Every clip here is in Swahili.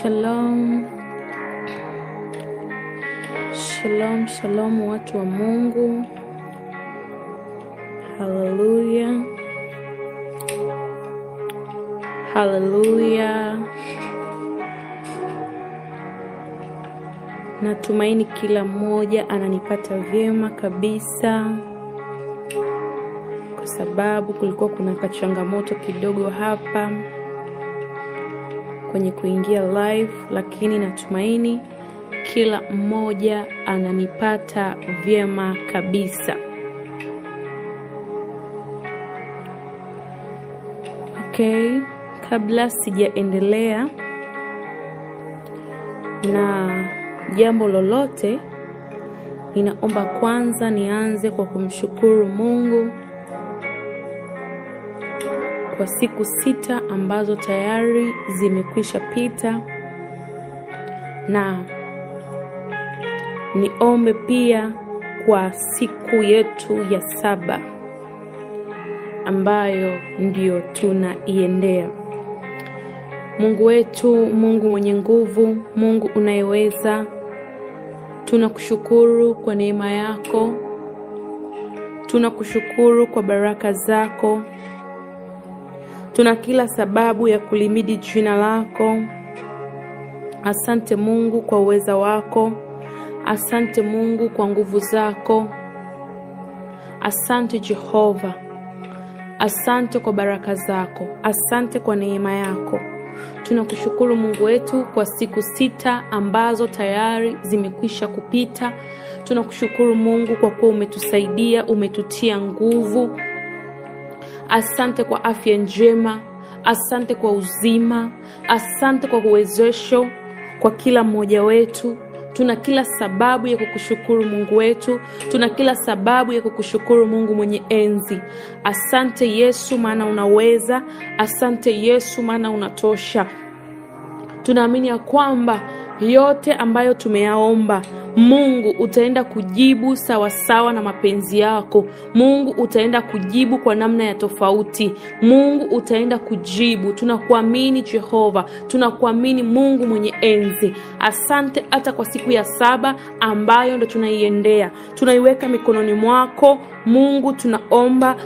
Shalom, shalom, shalom watu wa Mungu. Haleluya, haleluya. Natumaini kila mmoja ananipata vyema kabisa, kwa sababu kulikuwa kuna kachangamoto kidogo hapa kwenye kuingia live, lakini natumaini kila mmoja ananipata vyema kabisa. Okay, kabla sijaendelea na jambo lolote, ninaomba kwanza nianze kwa kumshukuru Mungu kwa siku 6 ambazo tayari zimekwisha pita, na niombe pia kwa siku yetu ya 7 ambayo ndio tunaiendea. Mungu wetu, Mungu mwenye nguvu, Mungu unayeweza, tunakushukuru kwa neema yako, tunakushukuru kwa baraka zako. Tuna kila sababu ya kulimidi jina lako. Asante Mungu kwa uweza wako. Asante Mungu kwa nguvu zako. Asante Jehova. Asante kwa baraka zako. Asante kwa neema yako. Tunakushukuru Mungu wetu kwa siku 6 ambazo tayari zimekwisha kupita. Tunakushukuru Mungu kwa kuwa umetusaidia, umetutia nguvu. Asante kwa afya njema, asante kwa uzima, asante kwa uwezesho kwa kila mmoja wetu. Tuna kila sababu ya kukushukuru Mungu wetu, tuna kila sababu ya kukushukuru Mungu mwenye enzi. Asante Yesu maana unaweza, asante Yesu maana unatosha. Tunaamini ya kwamba yote ambayo tumeyaomba, Mungu utaenda kujibu sawa sawa na mapenzi yako. Mungu utaenda kujibu kwa namna ya tofauti. Mungu utaenda kujibu. Tunakuamini Jehova, tunakuamini Mungu mwenye enzi. Asante hata kwa siku ya 7 ambayo ndo tunaiendea. Tunaiweka mikononi mwako Mungu. Tunaomba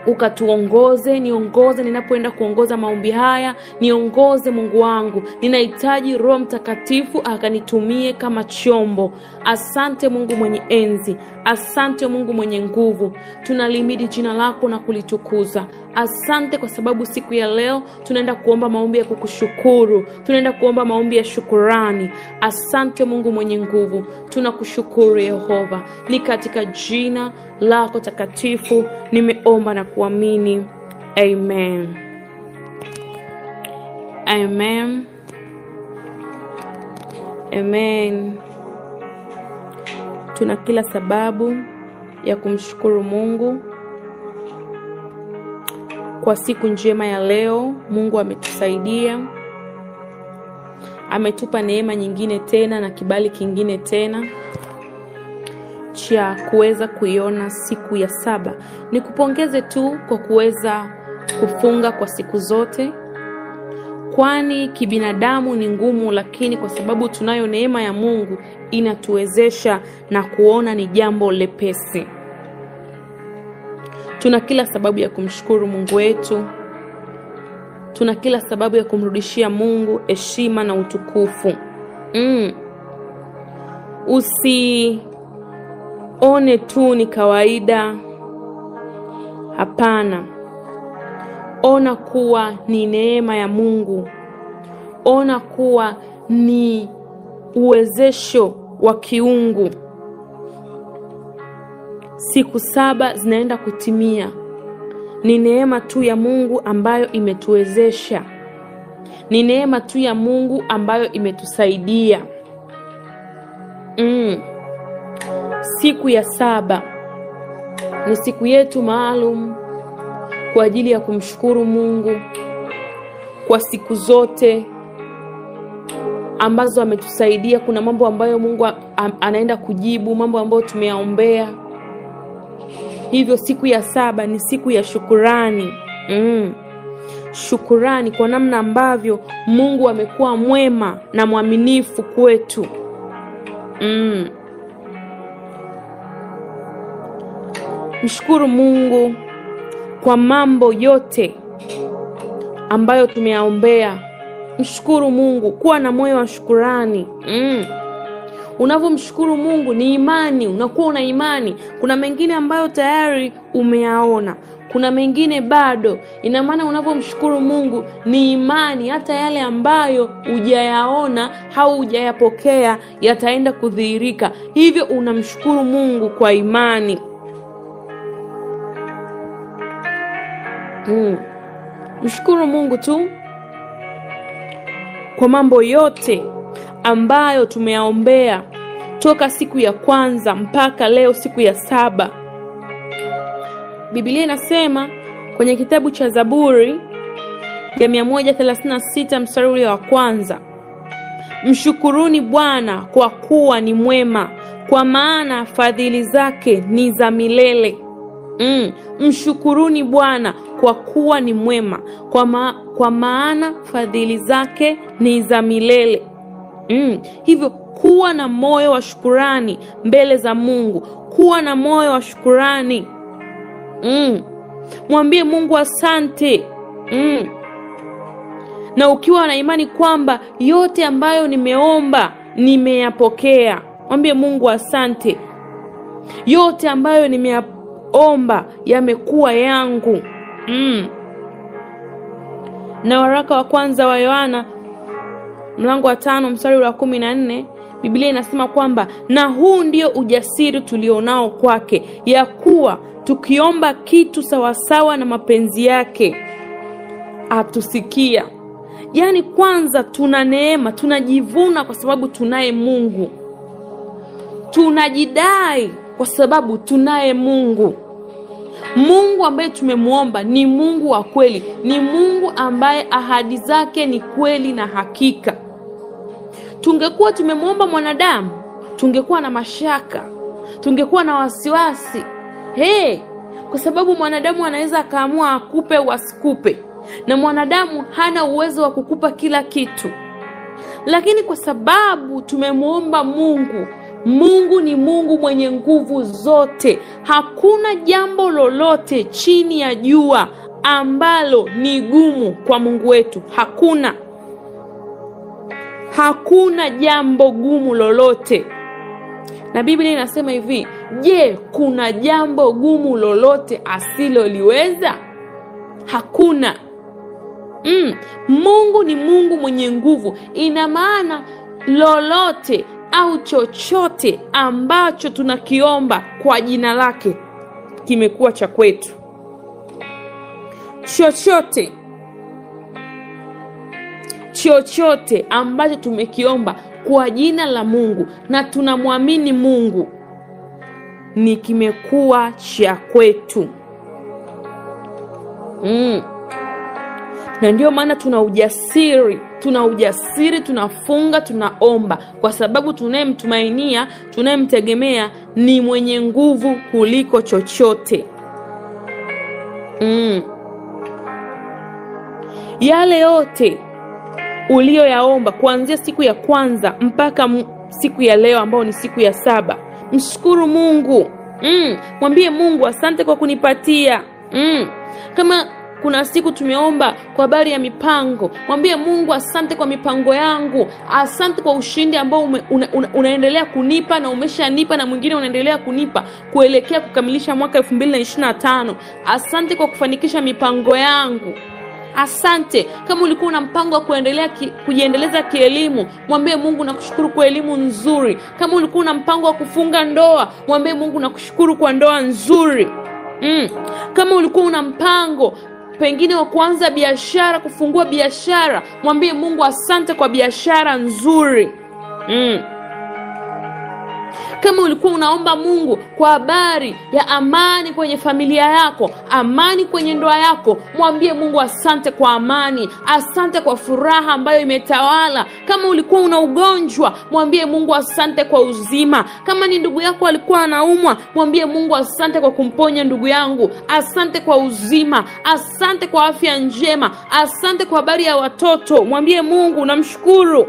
ukatuongoze, niongoze ninapoenda kuongoza maombi haya. Niongoze Mungu wangu, ninahitaji Roho Mtakatifu akanitumie kama chombo. Asante Mungu mwenye enzi, asante Mungu mwenye nguvu. Tunalimidi jina lako na kulitukuza. Asante kwa sababu siku ya leo tunaenda kuomba maombi ya kukushukuru, tunaenda kuomba maombi ya shukurani. Asante Mungu mwenye nguvu, tunakushukuru Yehova. Ni katika jina lako takatifu nimeomba na kuamini. Amen. Amen. Amen. Tuna kila sababu ya kumshukuru Mungu kwa siku njema ya leo. Mungu ametusaidia, ametupa neema nyingine tena na kibali kingine tena cha kuweza kuiona siku ya 7. Nikupongeze tu kwa kuweza kufunga kwa siku zote, kwani kibinadamu ni ngumu, lakini kwa sababu tunayo neema ya Mungu inatuwezesha na kuona ni jambo lepesi. Tuna kila sababu ya kumshukuru Mungu wetu. Tuna kila sababu ya kumrudishia Mungu heshima na utukufu. Usione tu ni kawaida. Hapana. Ona kuwa ni neema ya Mungu. Ona kuwa ni uwezesho wa kiungu. Siku 7 zinaenda kutimia. Ni neema tu ya Mungu ambayo imetuwezesha. Ni neema tu ya Mungu ambayo imetusaidia. Siku ya 7 ni siku yetu maalum kwa ajili ya kumshukuru Mungu kwa siku zote ambazo ametusaidia. Kuna mambo ambayo Mungu anaenda kujibu, mambo ambayo tumeyaombea. Hivyo siku ya 7 ni siku ya shukurani. shukurani kwa namna ambavyo Mungu amekuwa mwema na mwaminifu kwetu. Mshukuru Mungu kwa mambo yote ambayo tumeyaombea. Mshukuru Mungu, kuwa na moyo wa shukurani. Unavyomshukuru Mungu ni imani, unakuwa una imani. Kuna mengine ambayo tayari umeyaona, kuna mengine bado. Ina maana unavyomshukuru Mungu ni imani, hata yale ambayo hujayaona au hujayapokea yataenda kudhihirika. Hivyo unamshukuru Mungu kwa imani. Mshukuru Mungu tu kwa mambo yote ambayo tumeyaombea toka siku ya kwanza mpaka leo siku ya 7. Biblia inasema kwenye kitabu cha Zaburi ya 136 mstari wa kwanza, mshukuruni Bwana kwa kuwa ni mwema, kwa maana fadhili zake ni za milele. Mshukuruni Bwana kwa kuwa ni mwema, kwa maana fadhili zake ni za milele. Hivyo kuwa na moyo wa shukurani mbele za Mungu, kuwa na moyo wa shukurani. Mwambie Mungu asante. Na ukiwa na imani kwamba yote ambayo nimeomba nimeyapokea, mwambie Mungu asante. Yote ambayo nimeomba yamekuwa yangu. Na waraka wa kwanza wa Yohana mlango wa 5 mstari wa 14, Biblia inasema kwamba na huu ndio ujasiri tulionao kwake, ya kuwa tukiomba kitu sawasawa na mapenzi yake atusikia. Yaani kwanza tuna neema, tunajivuna kwa sababu tunaye Mungu. Tunajidai kwa sababu tunaye Mungu. Mungu ambaye tumemuomba ni Mungu wa kweli, ni Mungu ambaye ahadi zake ni kweli na hakika. Tungekuwa tumemuomba mwanadamu, tungekuwa na mashaka, tungekuwa na wasiwasi. Kwa sababu mwanadamu anaweza akaamua akupe au asikupe, na mwanadamu hana uwezo wa kukupa kila kitu. Lakini kwa sababu tumemuomba Mungu, Mungu ni Mungu mwenye nguvu zote. Hakuna jambo lolote chini ya jua ambalo ni gumu kwa Mungu wetu. Hakuna jambo gumu lolote. Na Biblia inasema hivi, je, kuna jambo gumu lolote asiloliweza? Hakuna. Mungu ni Mungu mwenye nguvu. Ina maana lolote au chochote ambacho tunakiomba kwa jina lake kimekuwa cha kwetu. Chochote ambacho tumekiomba kwa jina la Mungu na tunamwamini Mungu ni kimekuwa cha kwetu. Na ndio maana tuna ujasiri, tunafunga, tunaomba, kwa sababu tunayemtumainia, tunayemtegemea ni mwenye nguvu kuliko chochote. Yale yote ulioyaomba kuanzia siku ya kwanza mpaka siku ya leo ambao ni siku ya 7, mshukuru Mungu. Mwambie Mungu asante kwa kunipatia. Kama kuna siku tumeomba kwa habari ya mipango, mwambie Mungu asante kwa mipango yangu. Asante kwa ushindi ambao unaendelea kunipa na umeshanipa, na mwingine unaendelea kunipa kuelekea kukamilisha mwaka 2025. Asante kwa kufanikisha mipango yangu. Asante. Kama ulikuwa una mpango wa kujiendeleza kielimu, mwambie Mungu nakushukuru kwa elimu nzuri. Kama ulikuwa una mpango wa kufunga ndoa, mwambie Mungu nakushukuru kwa ndoa nzuri. Kama ulikuwa una mpango pengine wa kuanza biashara, kufungua biashara, mwambie Mungu asante kwa biashara nzuri. Kama ulikuwa unaomba Mungu kwa habari ya amani kwenye familia yako, amani kwenye ndoa yako, mwambie Mungu asante kwa amani, asante kwa furaha ambayo imetawala. Kama ulikuwa una ugonjwa, mwambie Mungu asante kwa uzima. Kama ni ndugu yako alikuwa anaumwa, mwambie Mungu asante kwa kumponya ndugu yangu, asante kwa uzima, asante kwa afya njema, asante kwa habari ya watoto. Mwambie Mungu namshukuru.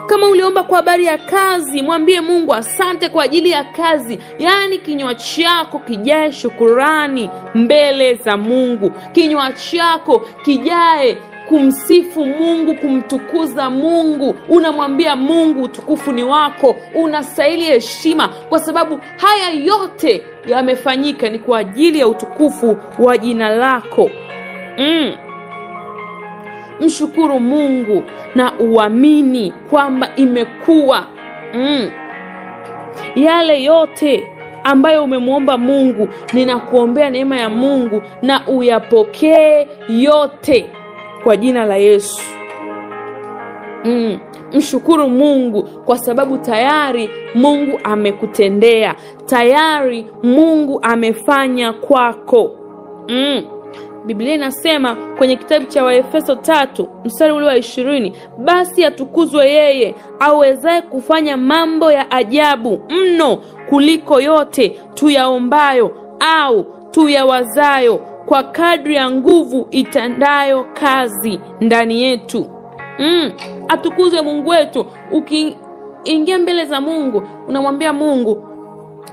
Kama uliomba kwa habari ya kazi, mwambie Mungu asante kwa ajili ya kazi. Yaani kinywa chako kijae shukurani mbele za Mungu. Kinywa chako kijae kumsifu Mungu, kumtukuza Mungu. Unamwambia Mungu utukufu ni wako, unastahili heshima, kwa sababu haya yote yamefanyika ni kwa ajili ya utukufu wa jina lako. Mshukuru Mungu na uamini kwamba imekuwa. Yale yote ambayo umemuomba Mungu, ninakuombea neema ya Mungu na uyapokee yote kwa jina la Yesu. Mshukuru Mungu kwa sababu tayari Mungu amekutendea. Tayari Mungu amefanya kwako. Biblia inasema kwenye kitabu cha Waefeso 3 mstari ule wa 20, basi atukuzwe yeye awezaye kufanya mambo ya ajabu mno kuliko yote tuyaombayo au tuyawazayo, kwa kadri ya nguvu itendayo kazi ndani yetu. Atukuzwe Mungu wetu. Ukiingia mbele za Mungu, unamwambia Mungu,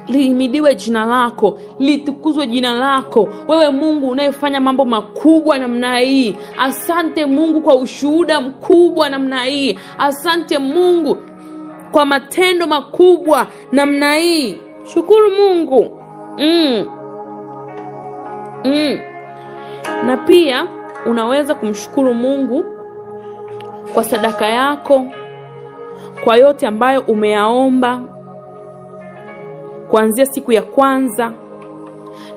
lihimidiwe jina lako, litukuzwe jina lako. Wewe Mungu unayefanya mambo makubwa namna hii. Asante Mungu kwa ushuhuda mkubwa namna hii. Asante Mungu kwa matendo makubwa namna hii. Shukuru Mungu. Na pia unaweza kumshukuru Mungu kwa sadaka yako, kwa yote ambayo umeyaomba kuanzia siku ya kwanza,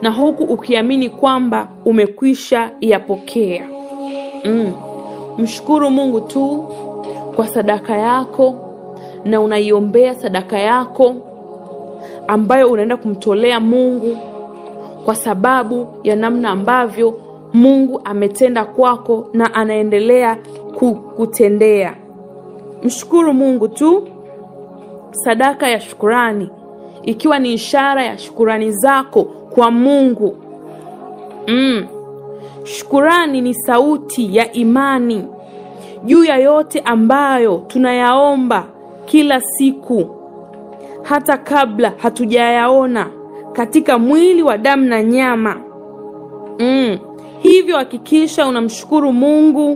na huku ukiamini kwamba umekwisha yapokea. Mshukuru Mungu tu kwa sadaka yako, na unaiombea sadaka yako ambayo unaenda kumtolea Mungu kwa sababu ya namna ambavyo Mungu ametenda kwako na anaendelea kukutendea. Mshukuru Mungu tu. Sadaka ya shukrani ikiwa ni ishara ya shukrani zako kwa Mungu. Shukrani ni sauti ya imani juu ya yote ambayo tunayaomba kila siku, hata kabla hatujayaona katika mwili wa damu na nyama. Hivyo hakikisha unamshukuru Mungu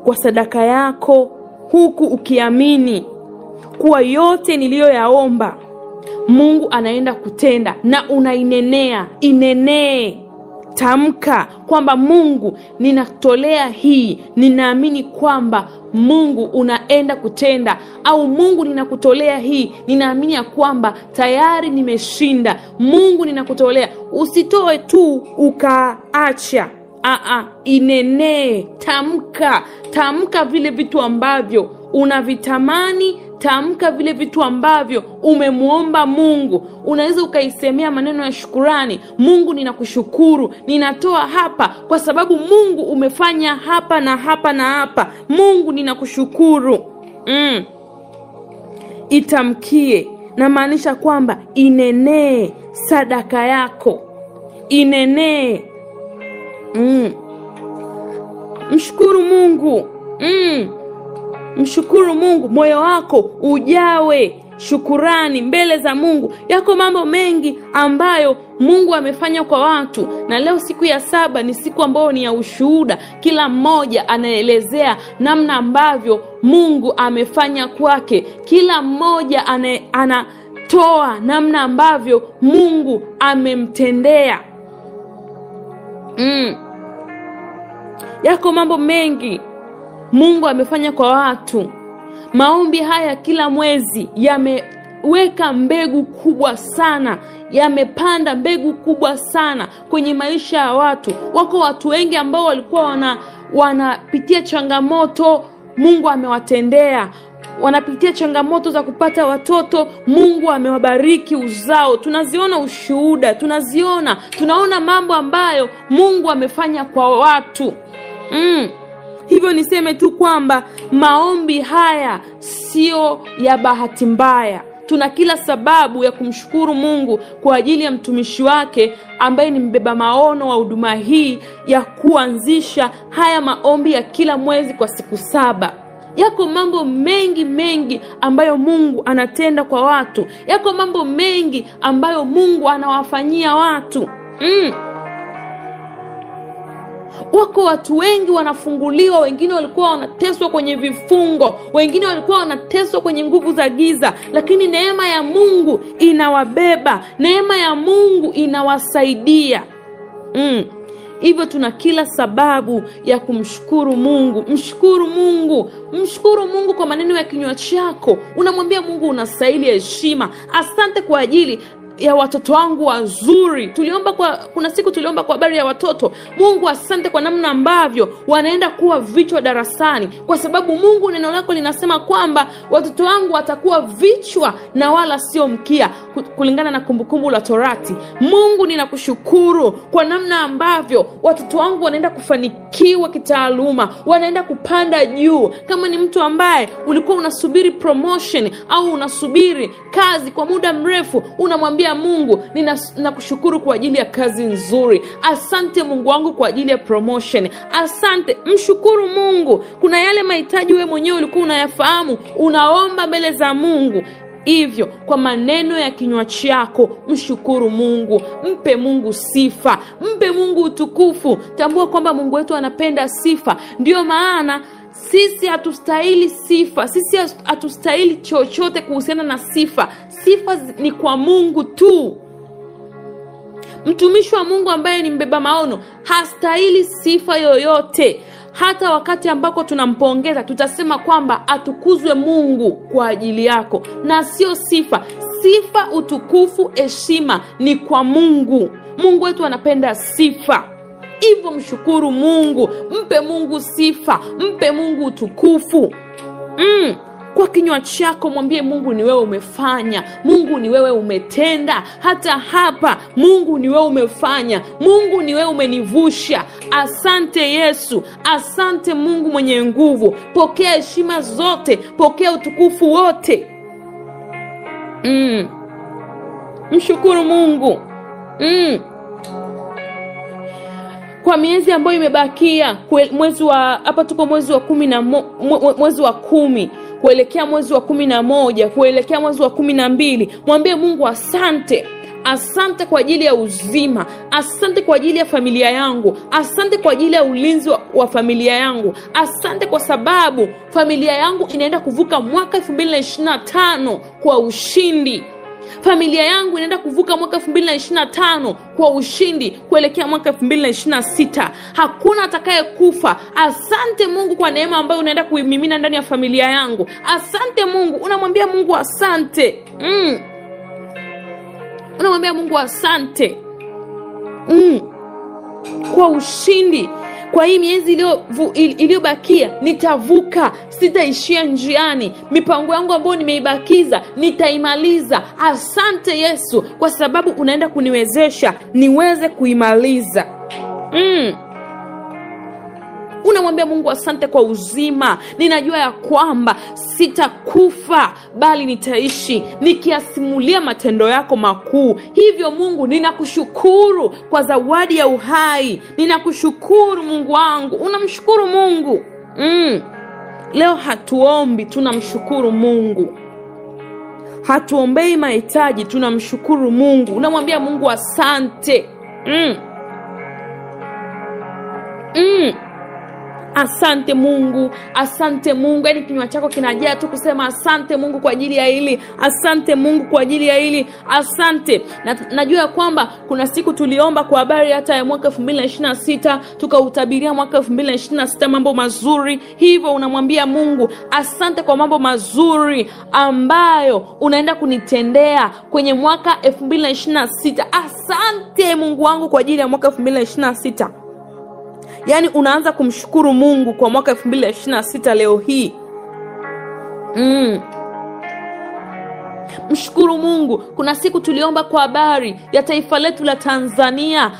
kwa sadaka yako, huku ukiamini kuwa yote niliyoyaomba Mungu anaenda kutenda, na unainenea. Inenee, tamka kwamba Mungu, ninatolea hii, ninaamini kwamba Mungu unaenda kutenda. Au Mungu, ninakutolea hii, ninaamini ya kwamba tayari nimeshinda. Mungu, ninakutolea. Usitoe tu ukaacha. Inenee, tamka vile vitu ambavyo unavitamani. Tamka vile vitu ambavyo umemuomba Mungu. Unaweza ukaisemea maneno ya shukurani. Mungu, ninakushukuru, ninatoa hapa kwa sababu Mungu umefanya hapa na hapa na hapa. Mungu, ninakushukuru. Itamkie, na maanisha kwamba inenee sadaka yako. Inenee. Mshukuru Mungu. Mshukuru Mungu, moyo wako ujawe shukurani mbele za Mungu. Yako mambo mengi ambayo Mungu amefanya kwa watu, na leo siku ya 7 ni siku ambayo ni ya ushuhuda. Kila mmoja anaelezea namna ambavyo Mungu amefanya kwake. Kila mmoja anatoa namna ambavyo Mungu amemtendea. Yako mambo mengi Mungu amefanya kwa watu. Maombi haya kila mwezi yameweka mbegu kubwa sana, yamepanda mbegu kubwa sana kwenye maisha ya watu. Wako watu wengi ambao walikuwa wanapitia changamoto, Mungu amewatendea. wanapitia changamoto za kupata watoto, Mungu amewabariki uzao. Tunaziona ushuhuda, tunaona mambo ambayo Mungu amefanya kwa watu. Hivyo niseme tu kwamba maombi haya sio ya bahati mbaya. Tuna kila sababu ya kumshukuru Mungu kwa ajili ya mtumishi wake ambaye ni mbeba maono wa huduma hii ya kuanzisha haya maombi ya kila mwezi kwa siku 7. Yako mambo mengi ambayo Mungu anatenda kwa watu. Yako mambo mengi ambayo Mungu anawafanyia watu. Wako watu wengi wanafunguliwa, wengine walikuwa wanateswa kwenye vifungo, wengine walikuwa wanateswa kwenye nguvu za giza, lakini neema ya Mungu inawabeba, neema ya Mungu inawasaidia. Hivyo tuna kila sababu ya kumshukuru Mungu. Mshukuru Mungu kwa maneno ya kinywa chako. Unamwambia Mungu unastahili heshima. Asante kwa ajili ya watoto wangu wazuri. Kuna siku tuliomba kwa habari ya watoto. Mungu asante kwa namna ambavyo wanaenda kuwa vichwa darasani, kwa sababu Mungu neno lako linasema kwamba watoto wangu watakuwa vichwa na wala sio mkia, kulingana na Kumbukumbu la Torati. Mungu ninakushukuru kwa namna ambavyo watoto wangu wanaenda kufanikiwa kitaaluma, wanaenda kupanda juu. Kama ni mtu ambaye ulikuwa unasubiri promotion au unasubiri kazi kwa muda mrefu, unamwambia Mungu ninakushukuru kwa ajili ya kazi nzuri. Asante Mungu wangu kwa ajili ya promotion. Asante. Mshukuru Mungu. Kuna yale mahitaji wewe mwenyewe ulikuwa unayafahamu, unaomba mbele za Mungu. Hivyo kwa maneno ya kinywa chako mshukuru Mungu, mpe Mungu sifa, mpe Mungu utukufu. Tambua kwamba Mungu wetu anapenda sifa. Ndio maana sisi hatustahili sifa, sisi hatustahili chochote kuhusiana na sifa. Sifa ni kwa Mungu tu. Mtumishi wa Mungu ambaye ni mbeba maono hastahili sifa yoyote. Hata wakati ambako tunampongeza, tutasema kwamba atukuzwe Mungu kwa ajili yako, na sio sifa. Sifa, utukufu, heshima ni kwa Mungu. Mungu wetu anapenda sifa. Hivyo mshukuru Mungu, mpe Mungu sifa, mpe Mungu utukufu. Kwa kinywa chako mwambie Mungu ni wewe umefanya, Mungu ni wewe umetenda. Hata hapa Mungu ni wewe umefanya, Mungu ni wewe umenivusha. Asante Yesu, asante Mungu mwenye nguvu. Pokea heshima zote, pokea utukufu wote. Mshukuru Mungu. Kwa miezi ambayo imebakia, hapa tuko mwezi wa 10 kuelekea mwezi wa 11, kuelekea mwezi wa 12, mwambie Mungu asante. Asante kwa ajili ya uzima, asante kwa ajili ya familia yangu, asante kwa ajili ya ulinzi wa familia yangu. Asante kwa sababu familia yangu inaenda kuvuka mwaka 2025 kwa ushindi. Familia yangu inaenda kuvuka mwaka 2025 kwa ushindi kuelekea mwaka 2026. Hakuna atakaye kufa. Asante Mungu kwa neema ambayo unaenda kuimimina ndani ya familia yangu. Asante Mungu. Unamwambia Mungu asante. Unamwambia Mungu asante. Kwa ushindi. Kwa hii miezi iliyobakia nitavuka, sitaishia njiani. Mipango yangu ambayo nimeibakiza nitaimaliza. Asante Yesu kwa sababu unaenda kuniwezesha niweze kuimaliza. Unamwambia Mungu asante kwa uzima. Ninajua ya kwamba sitakufa bali nitaishi nikiasimulia matendo yako makuu. Hivyo Mungu ninakushukuru kwa zawadi ya uhai. Ninakushukuru Mungu wangu. Unamshukuru Mungu. Leo hatuombi, tunamshukuru Mungu. Hatuombei mahitaji, tunamshukuru Mungu. Unamwambia Mungu asante. Asante Mungu, asante Mungu. Yaani kinywa chako kinajaa tu kusema asante Mungu kwa ajili ya hili, asante Mungu kwa ajili ya hili, asante. Najua kwamba kuna siku tuliomba kwa habari hata ya mwaka 2026, tukautabiria mwaka 2026 mambo mazuri. Hivyo unamwambia Mungu asante kwa mambo mazuri ambayo unaenda kunitendea kwenye mwaka 2026. Asante Mungu wangu kwa ajili ya mwaka 2026. Yaani unaanza kumshukuru Mungu kwa mwaka 2026 leo hii. Mshukuru Mungu. Kuna siku tuliomba kwa habari ya taifa letu la Tanzania.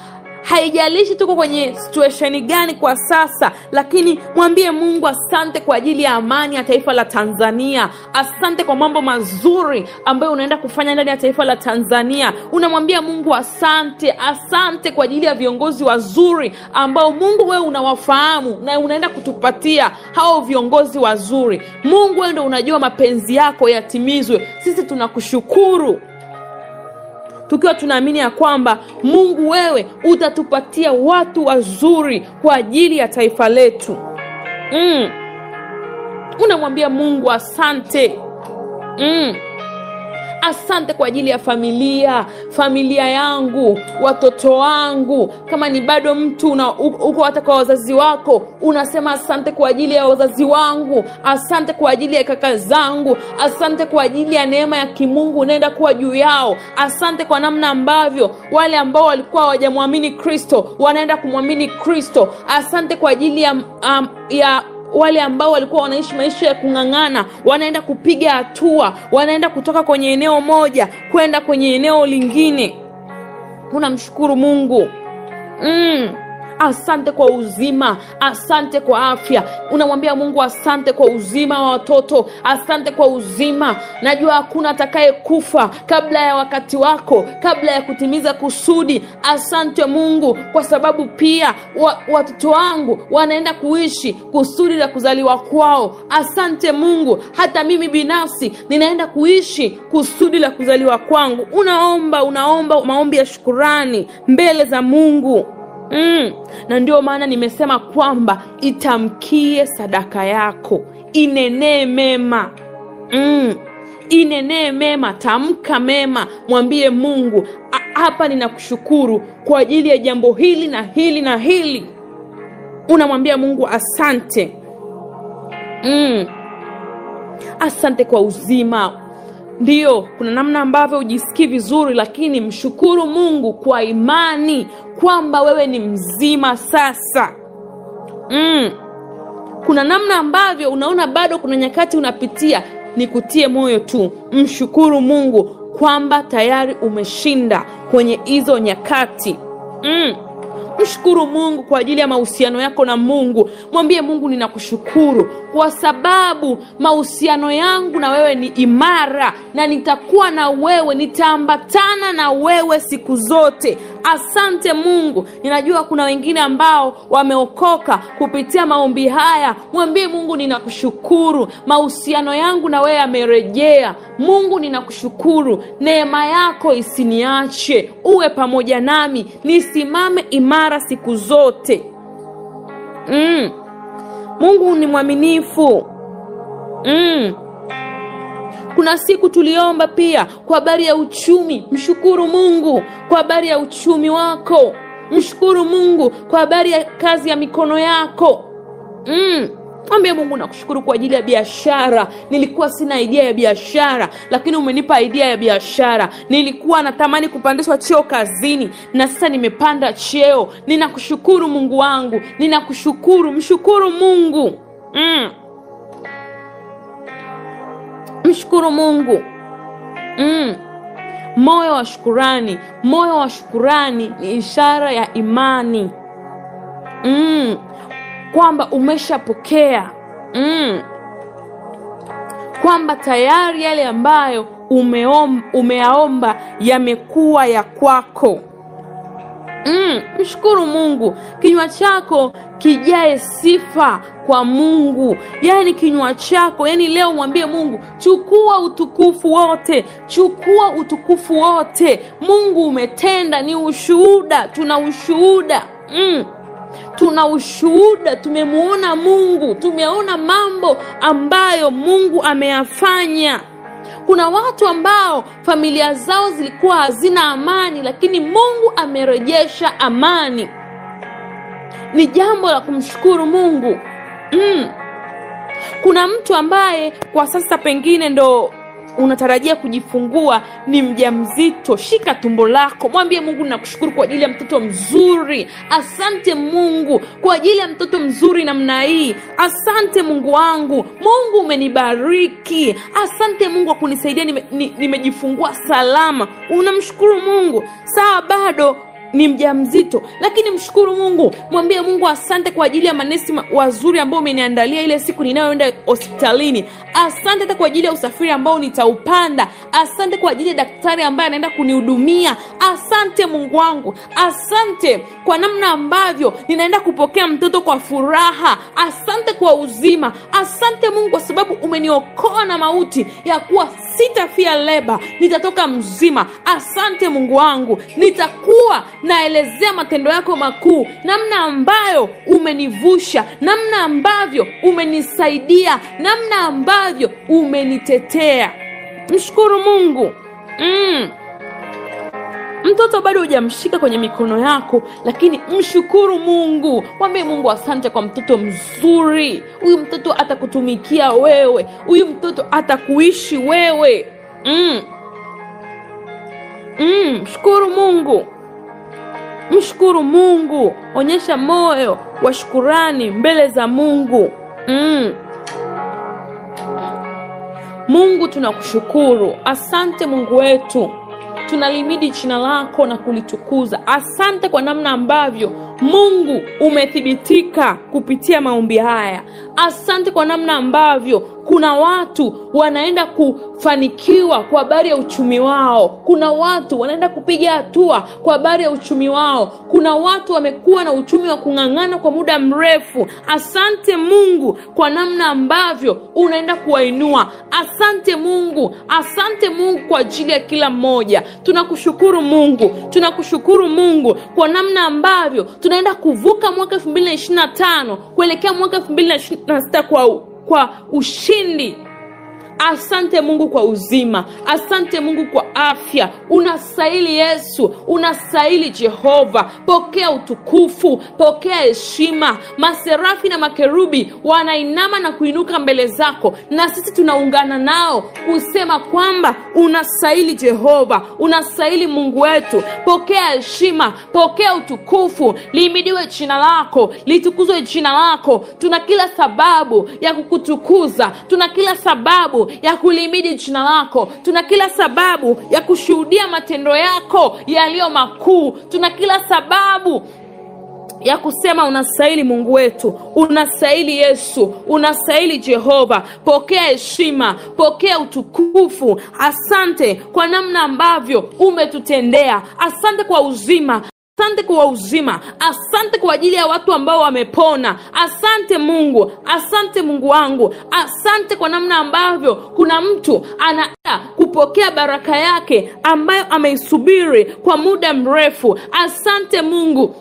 Haijalishi tuko kwenye situation gani kwa sasa, lakini mwambie Mungu asante kwa ajili ya amani ya taifa la Tanzania. Asante kwa mambo mazuri ambayo unaenda kufanya ndani ya taifa la Tanzania. Unamwambia Mungu asante, asante kwa ajili ya viongozi wazuri ambao Mungu wewe unawafahamu na unaenda kutupatia hao viongozi wazuri. Mungu wewe ndio unajua mapenzi yako yatimizwe. Sisi tunakushukuru, tukiwa tunaamini ya kwamba Mungu wewe utatupatia watu wazuri kwa ajili ya taifa letu. Unamwambia Mungu asante. Asante kwa ajili ya familia yangu, watoto wangu. Kama ni bado mtu uko hata kwa wazazi wako, unasema asante kwa ajili ya wazazi wangu, asante kwa ajili ya kaka zangu, asante kwa ajili ya neema ya kimungu unaenda kuwa juu yao. Asante kwa namna ambavyo wale ambao walikuwa hawajamwamini Kristo wanaenda kumwamini Kristo. Asante kwa ajili ya wale ambao walikuwa wanaishi maisha ya kung'ang'ana wanaenda kupiga hatua, wanaenda kutoka kwenye eneo moja kwenda kwenye eneo lingine. Unamshukuru Mungu. Asante kwa uzima, asante kwa afya. Unamwambia Mungu asante kwa uzima wa watoto, asante kwa uzima. Najua hakuna atakaye kufa kabla ya wakati wako, kabla ya kutimiza kusudi. Asante Mungu kwa sababu pia watoto wangu wanaenda kuishi kusudi la kuzaliwa kwao. Asante Mungu, hata mimi binafsi ninaenda kuishi kusudi la kuzaliwa kwangu. Unaomba maombi ya shukrani mbele za Mungu. Na ndio maana nimesema kwamba itamkie sadaka yako, inenee mema. Inenee mema, tamka mema. Mwambie Mungu, hapa ninakushukuru kwa ajili ya jambo hili na hili na hili. Unamwambia Mungu asante. Asante kwa uzima. Ndio, kuna namna ambavyo ujisikii vizuri, lakini mshukuru Mungu kwa imani kwamba wewe ni mzima sasa. Kuna namna ambavyo unaona bado kuna nyakati unapitia, nikutie moyo tu. Mshukuru Mungu kwamba tayari umeshinda kwenye hizo nyakati. Mshukuru Mungu kwa ajili ya mahusiano yako na Mungu. Mwambie Mungu, ninakushukuru kwa sababu mahusiano yangu na wewe ni imara, na nitakuwa na wewe, nitaambatana na wewe siku zote. Asante Mungu. Ninajua kuna wengine ambao wameokoka kupitia maombi haya. Mwambie Mungu, ninakushukuru, mahusiano yangu na wewe yamerejea. Mungu, ninakushukuru, neema yako isiniache, uwe pamoja nami, nisimame imara siku zote. Mungu ni mwaminifu. Kuna siku tuliomba pia kwa habari ya uchumi. Mshukuru Mungu kwa habari ya uchumi wako. Mshukuru Mungu kwa habari ya kazi ya mikono yako. Mwambie Mungu, nakushukuru kwa ajili ya biashara. Nilikuwa sina idea ya biashara, lakini umenipa idea ya biashara. Nilikuwa natamani kupandishwa cheo kazini, na sasa nimepanda cheo. Ninakushukuru Mungu wangu, ninakushukuru. Mshukuru Mungu. Mshukuru Mungu. Moyo wa shukrani. Moyo wa shukrani ni ishara ya imani. Kwamba umeshapokea. Kwamba tayari yale ambayo umeyaomba yamekuwa ya kwako. Mshukuru Mungu. Kinywa chako kijae sifa kwa Mungu. Yani kinywa chako, yani leo mwambie Mungu, chukua utukufu wote, chukua utukufu wote. Mungu umetenda, ni ushuhuda, tuna ushuhuda. Tuna ushuhuda, tumemuona Mungu, tumeona mambo ambayo Mungu ameyafanya. Kuna watu ambao familia zao zilikuwa hazina amani, lakini Mungu amerejesha amani. Ni jambo la kumshukuru Mungu. Kuna mtu ambaye kwa sasa pengine ndo unatarajia kujifungua, ni mjamzito, shika tumbo lako, mwambie Mungu nakushukuru kwa ajili ya mtoto mzuri. Asante Mungu kwa ajili ya mtoto mzuri namna hii. Asante Mungu wangu, Mungu umenibariki. Asante Mungu kwa kunisaidia nimejifungua salama. Unamshukuru Mungu. Sawa, bado ni mjamzito, lakini mshukuru Mungu. Mwambie Mungu asante kwa ajili ya manesi wazuri ambao umeniandalia ile siku ninayoenda hospitalini. Asante hata kwa ajili ya usafiri ambao nitaupanda. Asante kwa ajili ya daktari ambaye anaenda kunihudumia. Asante Mungu wangu. Asante kwa namna ambavyo ninaenda kupokea mtoto kwa furaha. Asante kwa uzima. Asante Mungu kwa sababu umeniokoa na mauti, ya kuwa sitafia leba, nitatoka mzima. Asante Mungu wangu. Nitakuwa naelezea matendo yako makuu, namna ambayo umenivusha, namna ambavyo umenisaidia, namna ambavyo umenitetea. Mshukuru Mungu. Mtoto bado hujamshika kwenye mikono yako, lakini mshukuru Mungu. Mwambie Mungu asante kwa mtoto mzuri. Huyu mtoto atakutumikia wewe. Huyu mtoto atakuishi wewe. Mshukuru Mungu. Mshukuru Mungu. Onyesha moyo wa shukrani mbele za Mungu. Mungu tunakushukuru. Asante Mungu wetu. Tunalimidi jina lako na kulitukuza. Asante kwa namna ambavyo Mungu umethibitika kupitia maombi haya. Asante kwa namna ambavyo kuna watu wanaenda kufanikiwa kwa habari ya uchumi wao. Kuna watu wanaenda kupiga hatua kwa habari ya uchumi wao. Kuna watu wamekuwa na uchumi wa kung'ang'ana kwa muda mrefu. Asante Mungu kwa namna ambavyo unaenda kuwainua. Asante Mungu. Asante Mungu kwa ajili ya kila mmoja. Tunakushukuru Mungu. Tunakushukuru Mungu kwa namna ambavyo tunaenda kuvuka mwaka 2025 kuelekea mwaka 2026 kwa ushindi. Asante Mungu kwa uzima. Asante Mungu kwa afya. Unastahili Yesu. Unastahili Jehova. Pokea utukufu. Pokea heshima. Maserafi na makerubi wanainama na kuinuka mbele zako, na sisi tunaungana nao kusema kwamba unastahili Jehova. Unastahili Mungu wetu. Pokea heshima. Pokea utukufu. Lihimidiwe jina lako. Litukuzwe jina lako. Tuna kila sababu ya kukutukuza. Tuna kila sababu ya kulimidi jina lako. Tuna kila sababu ya kushuhudia matendo yako yaliyo makuu. Tuna kila sababu ya kusema unastahili Mungu wetu. Unastahili Yesu. Unastahili Jehova. Pokea heshima. Pokea utukufu. Asante kwa namna ambavyo umetutendea. Asante kwa uzima. Asante kwa uzima. Asante kwa ajili ya watu ambao wamepona. Asante Mungu. Asante Mungu wangu. Asante kwa namna ambavyo kuna mtu anaenda kupokea baraka yake ambayo ameisubiri kwa muda mrefu. Asante Mungu.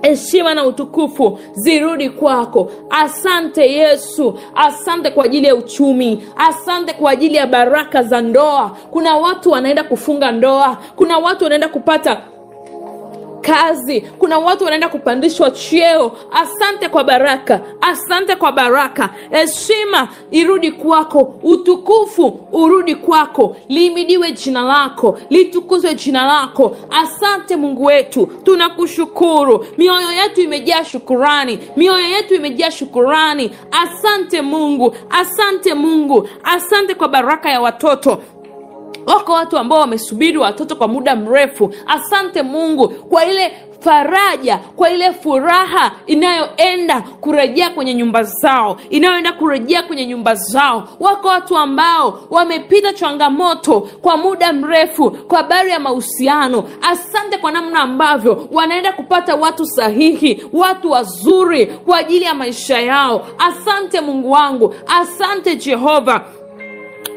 Heshima na utukufu zirudi kwako. Asante Yesu. Asante kwa ajili ya uchumi. Asante kwa ajili ya baraka za ndoa. Kuna watu wanaenda kufunga ndoa. Kuna watu wanaenda kupata kazi. Kuna watu wanaenda kupandishwa cheo. Asante kwa baraka. Asante kwa baraka. Heshima irudi kwako. Utukufu urudi kwako. Lihimidiwe jina lako. Litukuzwe jina lako. Asante Mungu wetu. Tunakushukuru. Mioyo yetu imejaa shukurani. Mioyo yetu imejaa shukurani. Asante Mungu. Asante Mungu. Asante kwa baraka ya watoto. Wako watu ambao wamesubiri watoto kwa muda mrefu. Asante Mungu kwa ile faraja, kwa ile furaha inayoenda kurejea kwenye nyumba zao, inayoenda kurejea kwenye nyumba zao. Wako watu ambao wamepita changamoto kwa muda mrefu kwa habari ya mahusiano. Asante kwa namna ambavyo wanaenda kupata watu sahihi, watu wazuri kwa ajili ya maisha yao. Asante Mungu wangu. Asante Jehova.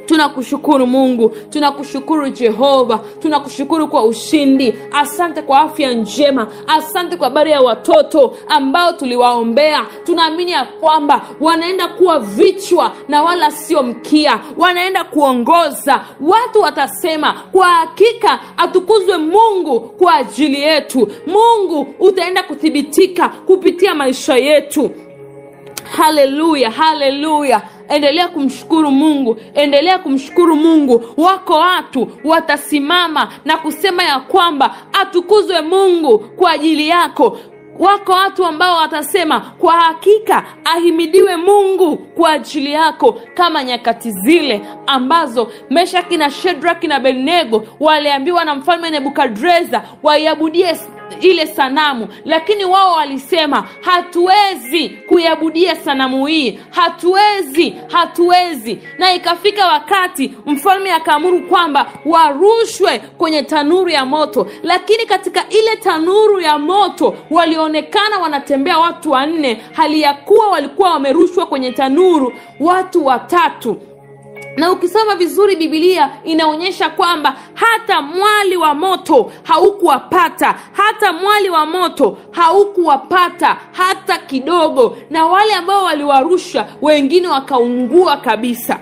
Tunakushukuru Mungu. Tunakushukuru Jehova. Tunakushukuru kwa ushindi. Asante kwa afya njema. Asante kwa habari ya watoto ambao tuliwaombea. Tunaamini ya kwamba wanaenda kuwa vichwa na wala sio mkia. Wanaenda kuongoza. Watu watasema kwa hakika atukuzwe Mungu kwa ajili yetu. Mungu utaenda kuthibitika kupitia maisha yetu. Haleluya, haleluya. endelea kumshukuru Mungu, endelea kumshukuru Mungu. Wako watu watasimama na kusema ya kwamba atukuzwe Mungu kwa ajili yako. Wako watu ambao watasema kwa hakika ahimidiwe Mungu kwa ajili yako, kama nyakati zile ambazo Meshaki na Shadraki na Abednego waliambiwa na mfalme Nebukadreza waiabudie ile sanamu, lakini wao walisema hatuwezi kuiabudia sanamu hii, hatuwezi. Na ikafika wakati mfalme akaamuru kwamba warushwe kwenye tanuru ya moto. Lakini katika ile tanuru ya moto walionekana wanatembea watu 4, hali ya kuwa walikuwa wamerushwa kwenye tanuru watu 3. Na ukisoma vizuri Biblia inaonyesha kwamba hata mwali wa moto haukuwapata hata kidogo, na wale ambao waliwarusha wengine wakaungua kabisa.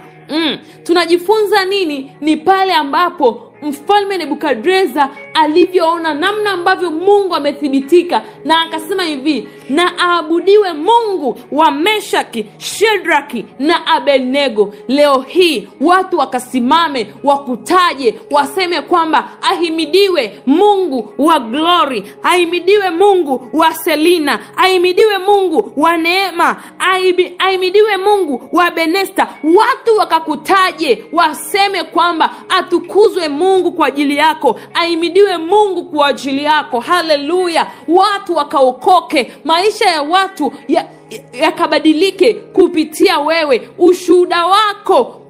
Tunajifunza nini? Ni pale ambapo mfalme Nebukadreza alivyoona namna ambavyo Mungu amethibitika, na akasema hivi, na aabudiwe Mungu wa Meshaki, Shadraki na Abednego. Leo hii watu wakasimame, wakutaje, waseme kwamba ahimidiwe Mungu wa Glory, ahimidiwe Mungu wa Selina, ahimidiwe Mungu wa Neema, ahimidiwe Mungu wa Benesta. Watu wakakutaje, waseme kwamba atukuzwe Mungu kwa ajili yako, ahimidiwe Mungu kwa ajili yako. Haleluya! Watu wakaokoke, maisha ya watu yakabadilike kupitia wewe. Ushuhuda wako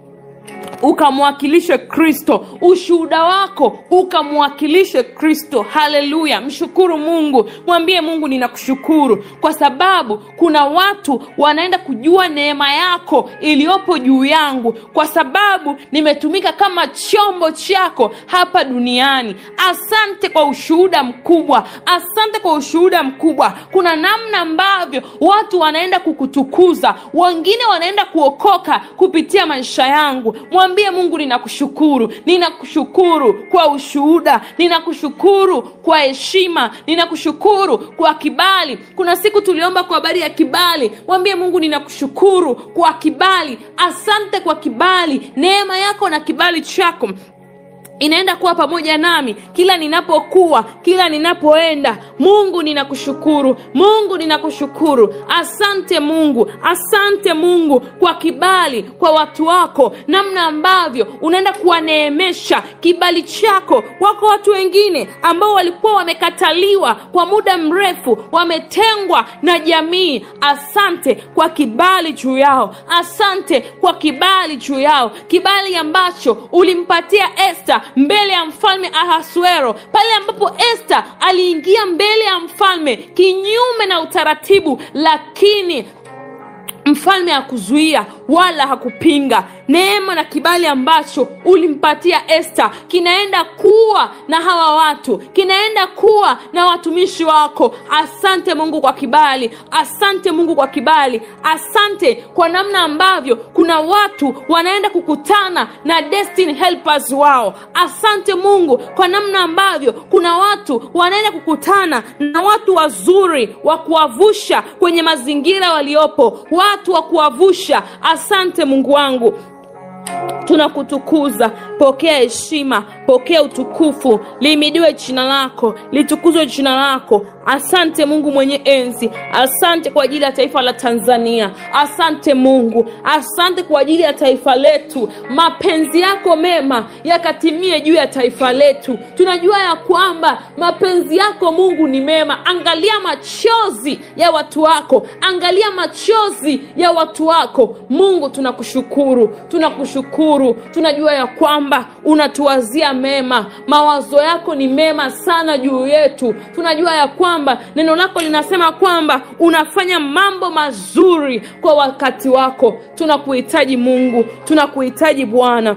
ukamwakilishe Kristo, ushuhuda wako ukamwakilishe Kristo. Haleluya! Mshukuru Mungu, mwambie Mungu ninakushukuru kwa sababu kuna watu wanaenda kujua neema yako iliyopo juu yangu, kwa sababu nimetumika kama chombo chako hapa duniani. Asante kwa ushuhuda mkubwa, asante kwa ushuhuda mkubwa. Kuna namna ambavyo watu wanaenda kukutukuza, wengine wanaenda kuokoka kupitia maisha yangu. Mwambie Mungu ninakushukuru, ninakushukuru kwa ushuhuda, ninakushukuru kwa heshima, ninakushukuru kwa kibali. Kuna siku tuliomba kwa habari ya kibali. Mwambie Mungu ninakushukuru kwa kibali. Asante kwa kibali. Neema yako na kibali chako inaenda kuwa pamoja nami kila ninapokuwa, kila ninapoenda. Mungu ninakushukuru, Mungu ninakushukuru. Asante Mungu, asante Mungu kwa kibali kwa watu wako, namna ambavyo unaenda kuwaneemesha kibali chako. Wako watu wengine ambao walikuwa wamekataliwa kwa muda mrefu, wametengwa na jamii. Asante kwa kibali juu yao, asante kwa kibali juu yao, kibali ambacho ulimpatia Esther mbele ya mfalme Ahasuero, pale ambapo Esther aliingia mbele ya mfalme kinyume na utaratibu, lakini mfalme hakuzuia wala hakupinga. Neema na kibali ambacho ulimpatia Esther kinaenda kuwa na hawa watu, kinaenda kuwa na watumishi wako. Asante Mungu kwa kibali, asante Mungu kwa kibali. Asante kwa namna ambavyo kuna watu wanaenda kukutana na destiny helpers wao. Asante Mungu kwa namna ambavyo kuna watu wanaenda kukutana na watu wazuri wa kuwavusha kwenye mazingira waliopo, watu wa kuwavusha. Asante Mungu wangu, tunakutukuza. Pokea heshima, pokea utukufu. Lihimidiwe jina lako, litukuzwe jina lako. Asante Mungu mwenye enzi. Asante kwa ajili ya taifa la Tanzania. Asante Mungu, asante kwa ajili ya taifa letu. Mapenzi yako mema yakatimie juu ya taifa letu. Tunajua ya kwamba mapenzi yako Mungu ni mema. Angalia machozi ya watu wako, angalia machozi ya watu wako. Mungu tunakushukuru, tunakushukuru. Tunajua ya kwamba unatuwazia mema. Mawazo yako ni mema sana juu yetu. Tunajua ya kwamba neno lako linasema kwamba unafanya mambo mazuri kwa wakati wako. Tunakuhitaji Mungu, tunakuhitaji Bwana.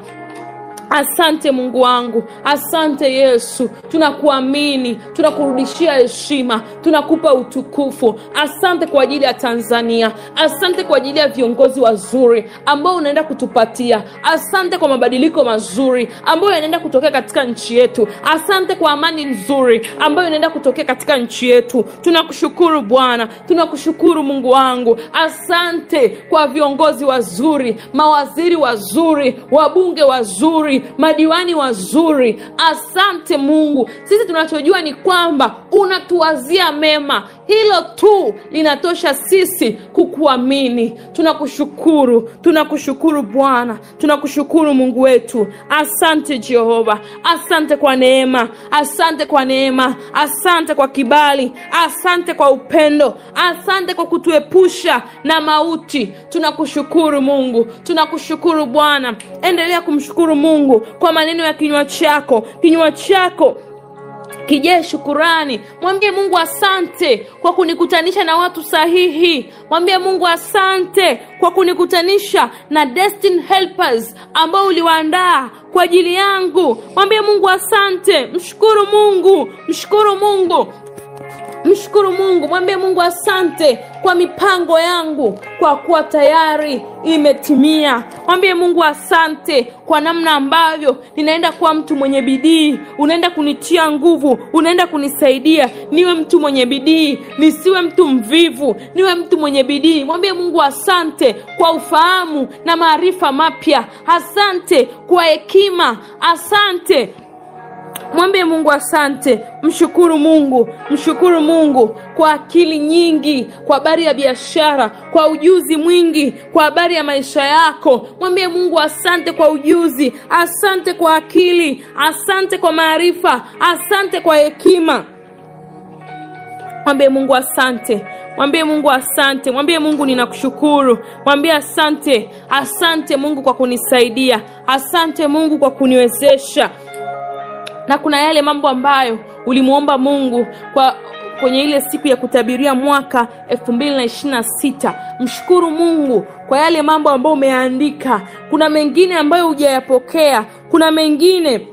Asante Mungu wangu, asante Yesu, tunakuamini, tunakurudishia heshima, tunakupa utukufu. Asante kwa ajili ya Tanzania, asante kwa ajili ya viongozi wazuri ambao unaenda kutupatia. Asante kwa mabadiliko mazuri ambayo yanaenda kutokea katika nchi yetu. Asante kwa amani nzuri ambayo inaenda kutokea katika nchi yetu. Tunakushukuru Bwana, tunakushukuru Mungu wangu. Asante kwa viongozi wazuri, mawaziri wazuri, wabunge wazuri, madiwani wazuri. Asante Mungu, sisi tunachojua ni kwamba unatuwazia mema. Hilo tu linatosha sisi kukuamini. Tunakushukuru, tunakushukuru Bwana, tunakushukuru Mungu wetu. Asante Jehova, asante kwa neema, asante kwa neema, asante kwa kibali, asante kwa upendo, asante kwa kutuepusha na mauti. Tunakushukuru Mungu, tunakushukuru Bwana. Endelea kumshukuru Mungu kwa maneno ya kinywa chako. Kinywa chako kijee shukurani. Mwambie Mungu asante kwa kunikutanisha na watu sahihi. Mwambie Mungu asante kwa kunikutanisha na destiny helpers ambao uliwaandaa kwa ajili yangu. Mwambie Mungu asante. Mshukuru Mungu, mshukuru Mungu, mshukuru Mungu. Mwambie Mungu asante kwa mipango yangu, kwa kuwa tayari imetimia. Mwambie Mungu asante kwa namna ambavyo ninaenda kuwa mtu mwenye bidii. Unaenda kunitia nguvu, unaenda kunisaidia niwe mtu mwenye bidii, nisiwe mtu mvivu, niwe mtu mwenye bidii. Mwambie Mungu asante kwa ufahamu na maarifa mapya. Asante kwa hekima, asante. Mwambie Mungu asante. Mshukuru Mungu, mshukuru Mungu kwa akili nyingi, kwa habari ya biashara, kwa ujuzi mwingi, kwa habari ya maisha yako. Mwambie Mungu asante kwa ujuzi, asante kwa akili, asante kwa maarifa, asante kwa hekima. Mwambie Mungu asante. Mwambie Mungu asante. Mwambie Mungu ninakushukuru. Mwambie asante. Asante Mungu kwa kunisaidia. Asante Mungu kwa kuniwezesha. Na kuna yale mambo ambayo ulimuomba Mungu kwenye ile siku ya kutabiria mwaka 2026. Mshukuru Mungu kwa yale mambo ambayo umeandika. Kuna mengine ambayo hujayapokea, kuna mengine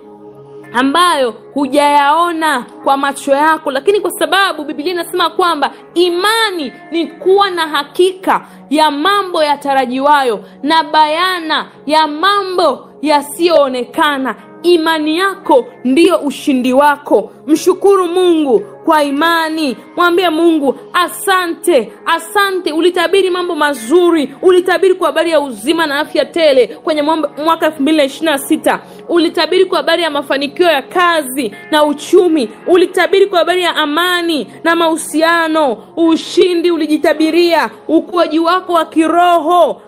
ambayo hujayaona kwa macho yako, lakini kwa sababu Biblia inasema kwamba imani ni kuwa na hakika ya mambo yatarajiwayo na bayana ya mambo yasiyoonekana. Imani yako ndiyo ushindi wako. Mshukuru Mungu kwa imani. Mwambie Mungu asante, asante. Ulitabiri mambo mazuri, ulitabiri kwa habari ya uzima na afya tele kwenye mwaka 2026. Ulitabiri kwa habari ya mafanikio ya kazi na uchumi, ulitabiri kwa habari ya amani na mahusiano, ushindi ulijitabiria, ukuaji wako wa kiroho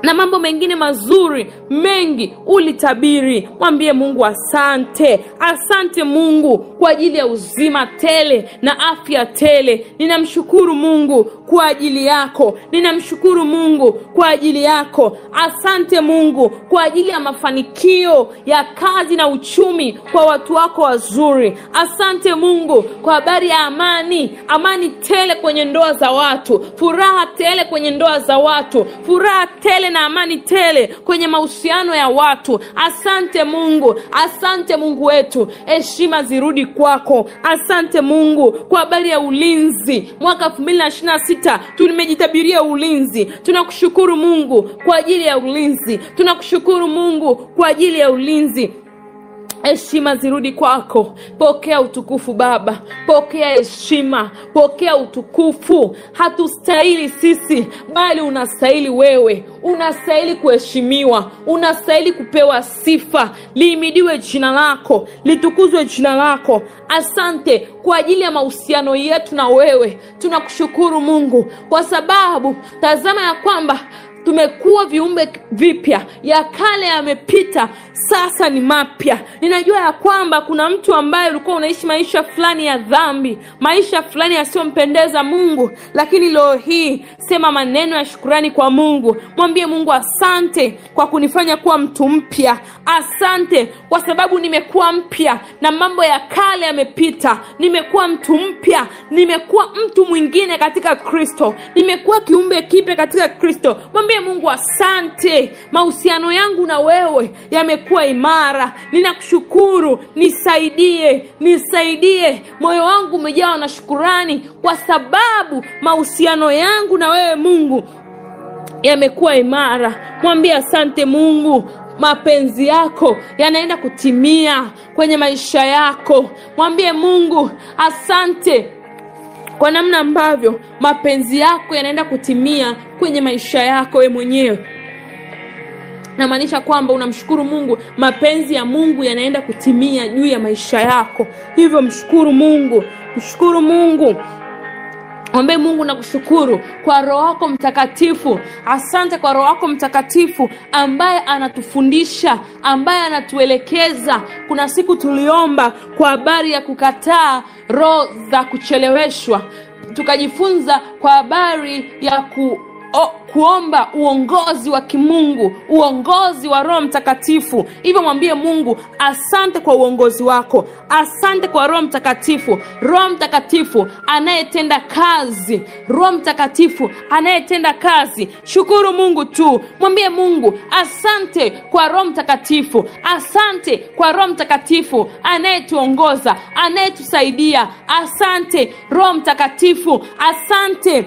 na mambo mengine mazuri mengi ulitabiri. Mwambie Mungu asante. Asante Mungu kwa ajili ya uzima tele na afya tele. Ninamshukuru Mungu kwa ajili yako. Ninamshukuru Mungu kwa ajili yako. Asante Mungu kwa ajili ya mafanikio ya kazi na uchumi kwa watu wako wazuri. Asante Mungu kwa habari ya amani, amani tele kwenye ndoa za watu, furaha tele kwenye ndoa za watu, furaha tele na amani tele kwenye mahusiano ya watu. Asante Mungu, asante Mungu wetu. Heshima zirudi kwako. Asante Mungu kwa habari ya ulinzi. Mwaka 2026 tumejitabiria ulinzi. Tunakushukuru Mungu kwa ajili ya ulinzi. Tunakushukuru Mungu kwa ajili ya ulinzi. Heshima zirudi kwako. Pokea utukufu Baba, pokea heshima, pokea utukufu. Hatustahili sisi, bali unastahili wewe. Unastahili kuheshimiwa, unastahili kupewa sifa. Lihimidiwe jina lako, litukuzwe jina lako. Asante kwa ajili ya mahusiano yetu na wewe. Tunakushukuru Mungu kwa sababu tazama ya kwamba tumekuwa viumbe vipya, ya kale yamepita, sasa ni mapya. Ninajua ya kwamba kuna mtu ambaye ulikuwa unaishi maisha fulani ya dhambi, maisha fulani yasiyompendeza Mungu, lakini leo hii sema maneno ya shukrani kwa Mungu. Mwambie Mungu asante kwa kunifanya kuwa mtu mpya. Asante kwa sababu nimekuwa mpya na mambo ya kale yamepita. Nimekuwa mtu mpya, nimekuwa mtu mwingine katika Kristo, nimekuwa kiumbe kipya katika Kristo. Mwambie Mwambie Mungu asante, mahusiano yangu na wewe yamekuwa imara. Ninakushukuru, nisaidie. Moyo wangu umejawa na shukrani kwa sababu mahusiano yangu na wewe Mungu yamekuwa imara. Mwambie asante Mungu, mapenzi yako yanaenda kutimia kwenye maisha yako. Mwambie Mungu asante kwa namna ambavyo mapenzi yako yanaenda kutimia kwenye maisha yako wewe mwenyewe. Namaanisha kwamba unamshukuru Mungu, mapenzi ya Mungu yanaenda kutimia juu ya maisha yako. Hivyo mshukuru Mungu. Mwambie Mungu nakushukuru kwa Roho wako Mtakatifu. Asante kwa Roho wako Mtakatifu ambaye anatufundisha, ambaye anatuelekeza. Kuna siku tuliomba kwa habari ya kukataa roho za kucheleweshwa. Tukajifunza kwa habari ya kuomba uongozi wa kimungu, uongozi wa Roho Mtakatifu. Hivyo mwambie Mungu asante kwa uongozi wako. Asante kwa Roho Mtakatifu. Roho Mtakatifu anayetenda kazi. Roho Mtakatifu anayetenda kazi. Shukuru Mungu tu. Mwambie Mungu asante kwa Roho Mtakatifu. Asante kwa Roho Mtakatifu anayetuongoza, anayetusaidia. Asante Roho Mtakatifu. Asante.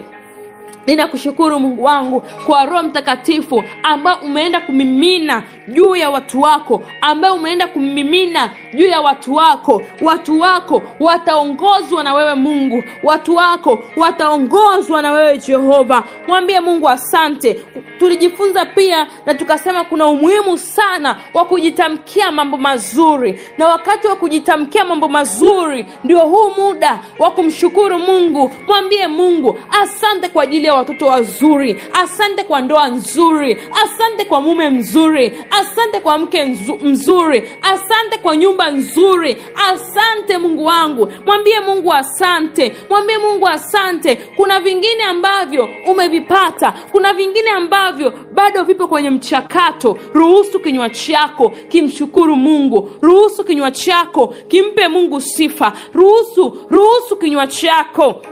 Ninakushukuru Mungu wangu kwa Roho Mtakatifu ambao umeenda kumimina juu ya watu wako, ambao umeenda kumimina juu ya watu wako. Watu wako wataongozwa na wewe Mungu. Watu wako wataongozwa na wewe Jehova. Mwambie Mungu asante. Tulijifunza pia na tukasema kuna umuhimu sana wa kujitamkia mambo mazuri. Na wakati wa kujitamkia mambo mazuri ndio huu muda wa kumshukuru Mungu. Mwambie Mungu asante kwa ajili ya watoto wazuri. Asante kwa ndoa nzuri. Asante kwa mume mzuri. Asante kwa mke mzuri. Asante kwa nyumba nzuri. Asante Mungu wangu. Mwambie Mungu asante. Mwambie Mungu asante. Kuna vingine ambavyo umevipata, kuna vingine ambavyo bado vipo kwenye mchakato. Ruhusu kinywa chako kimshukuru Mungu. Ruhusu kinywa chako kimpe Mungu sifa. Ruhusu kinywa chako.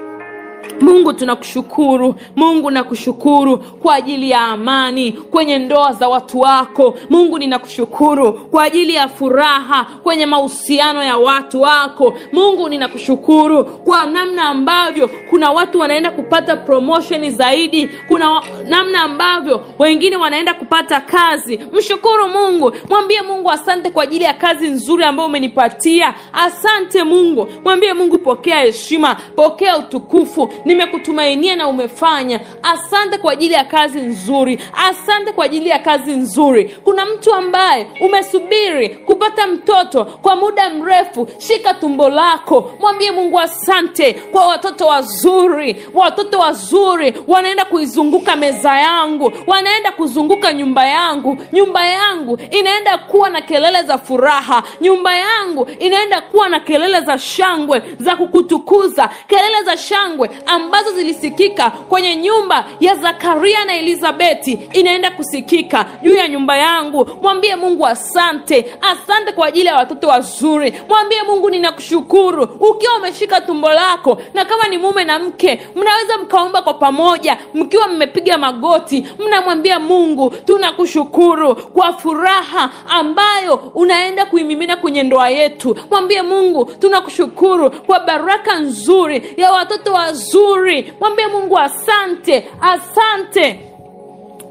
Mungu tunakushukuru. Mungu nakushukuru kwa ajili ya amani kwenye ndoa za watu wako. Mungu ninakushukuru kwa ajili ya furaha kwenye mahusiano ya watu wako. Mungu ninakushukuru kwa namna ambavyo kuna watu wanaenda kupata promotion zaidi. Kuna namna ambavyo wengine wanaenda kupata kazi. Mshukuru Mungu. Mwambie Mungu asante kwa ajili ya kazi nzuri ambayo umenipatia. Asante Mungu. Mwambie Mungu pokea heshima, pokea utukufu. Nimekutumainia na umefanya. Asante kwa ajili ya kazi nzuri. Asante kwa ajili ya kazi nzuri. Kuna mtu ambaye umesubiri kupata mtoto kwa muda mrefu. Shika tumbo lako. Mwambie Mungu asante kwa watoto wazuri. Watoto wazuri wanaenda kuizunguka meza yangu. Wanaenda kuzunguka nyumba yangu. Nyumba yangu inaenda kuwa na kelele za furaha. Nyumba yangu inaenda kuwa na kelele za shangwe za kukutukuza. Kelele za shangwe ambazo zilisikika kwenye nyumba ya Zakaria na Elizabeti inaenda kusikika juu ya nyumba yangu. Mwambie Mungu asante. Asante kwa ajili ya watoto wazuri. Mwambie Mungu ninakushukuru. Ukiwa umeshika tumbo lako, na kama ni mume na mke, mnaweza mkaomba kwa pamoja mkiwa mmepiga magoti. Mnamwambia Mungu tunakushukuru kwa furaha ambayo unaenda kuimimina kwenye ndoa yetu. Mwambie Mungu tunakushukuru kwa baraka nzuri ya watoto wazuri. Mwambie Mungu asante. Asante.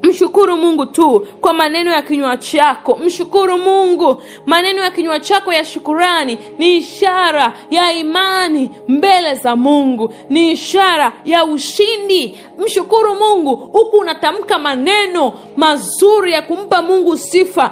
Mshukuru Mungu tu kwa maneno ya kinywa chako. Mshukuru Mungu. Maneno ya kinywa chako ya shukurani ni ishara ya imani mbele za Mungu. Ni ishara ya ushindi. Mshukuru Mungu huku unatamka maneno mazuri ya kumpa Mungu sifa.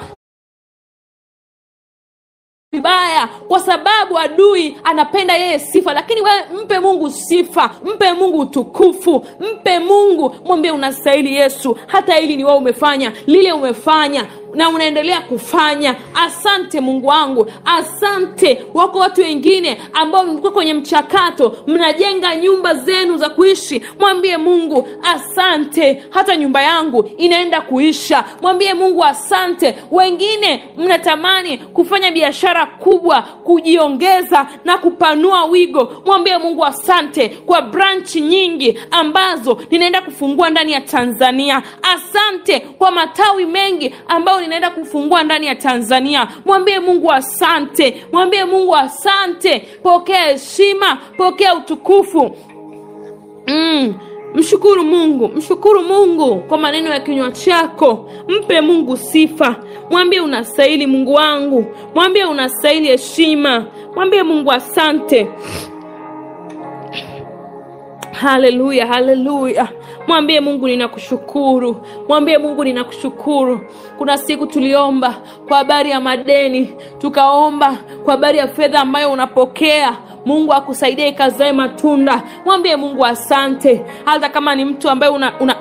Vibaya kwa sababu adui anapenda yeye sifa, lakini wewe mpe Mungu sifa, mpe Mungu utukufu, mpe Mungu. Mwambie unastahili Yesu. Hata hili ni wewe umefanya, lile umefanya, na unaendelea kufanya. Asante Mungu wangu, asante. Wako watu wengine ambao mko kwenye mchakato, mnajenga nyumba zenu za kuishi. Mwambie Mungu asante, hata nyumba yangu inaenda kuisha. Mwambie Mungu asante. Wengine mnatamani kufanya biashara kubwa, kujiongeza na kupanua wigo. Mwambie Mungu asante kwa branch nyingi ambazo ninaenda kufungua ndani ya Tanzania. Asante kwa matawi mengi ambayo ninaenda kufungua ndani ya Tanzania. Mwambie Mungu asante. Mwambie Mungu asante. Pokea heshima, pokea utukufu. Mshukuru Mungu, mshukuru Mungu kwa maneno ya kinywa chako. Mpe Mungu sifa. Mwambie unastahili Mungu wangu. Mwambie unastahili heshima. Mwambie Mungu asante. Haleluya, haleluya. Mwambie Mungu ninakushukuru. Mwambie Mungu ninakushukuru. Kuna siku tuliomba kwa habari ya madeni, tukaomba kwa habari ya fedha ambayo unapokea. Mungu akusaidie ikazae matunda. Mwambie Mungu asante. Hata kama ni mtu ambaye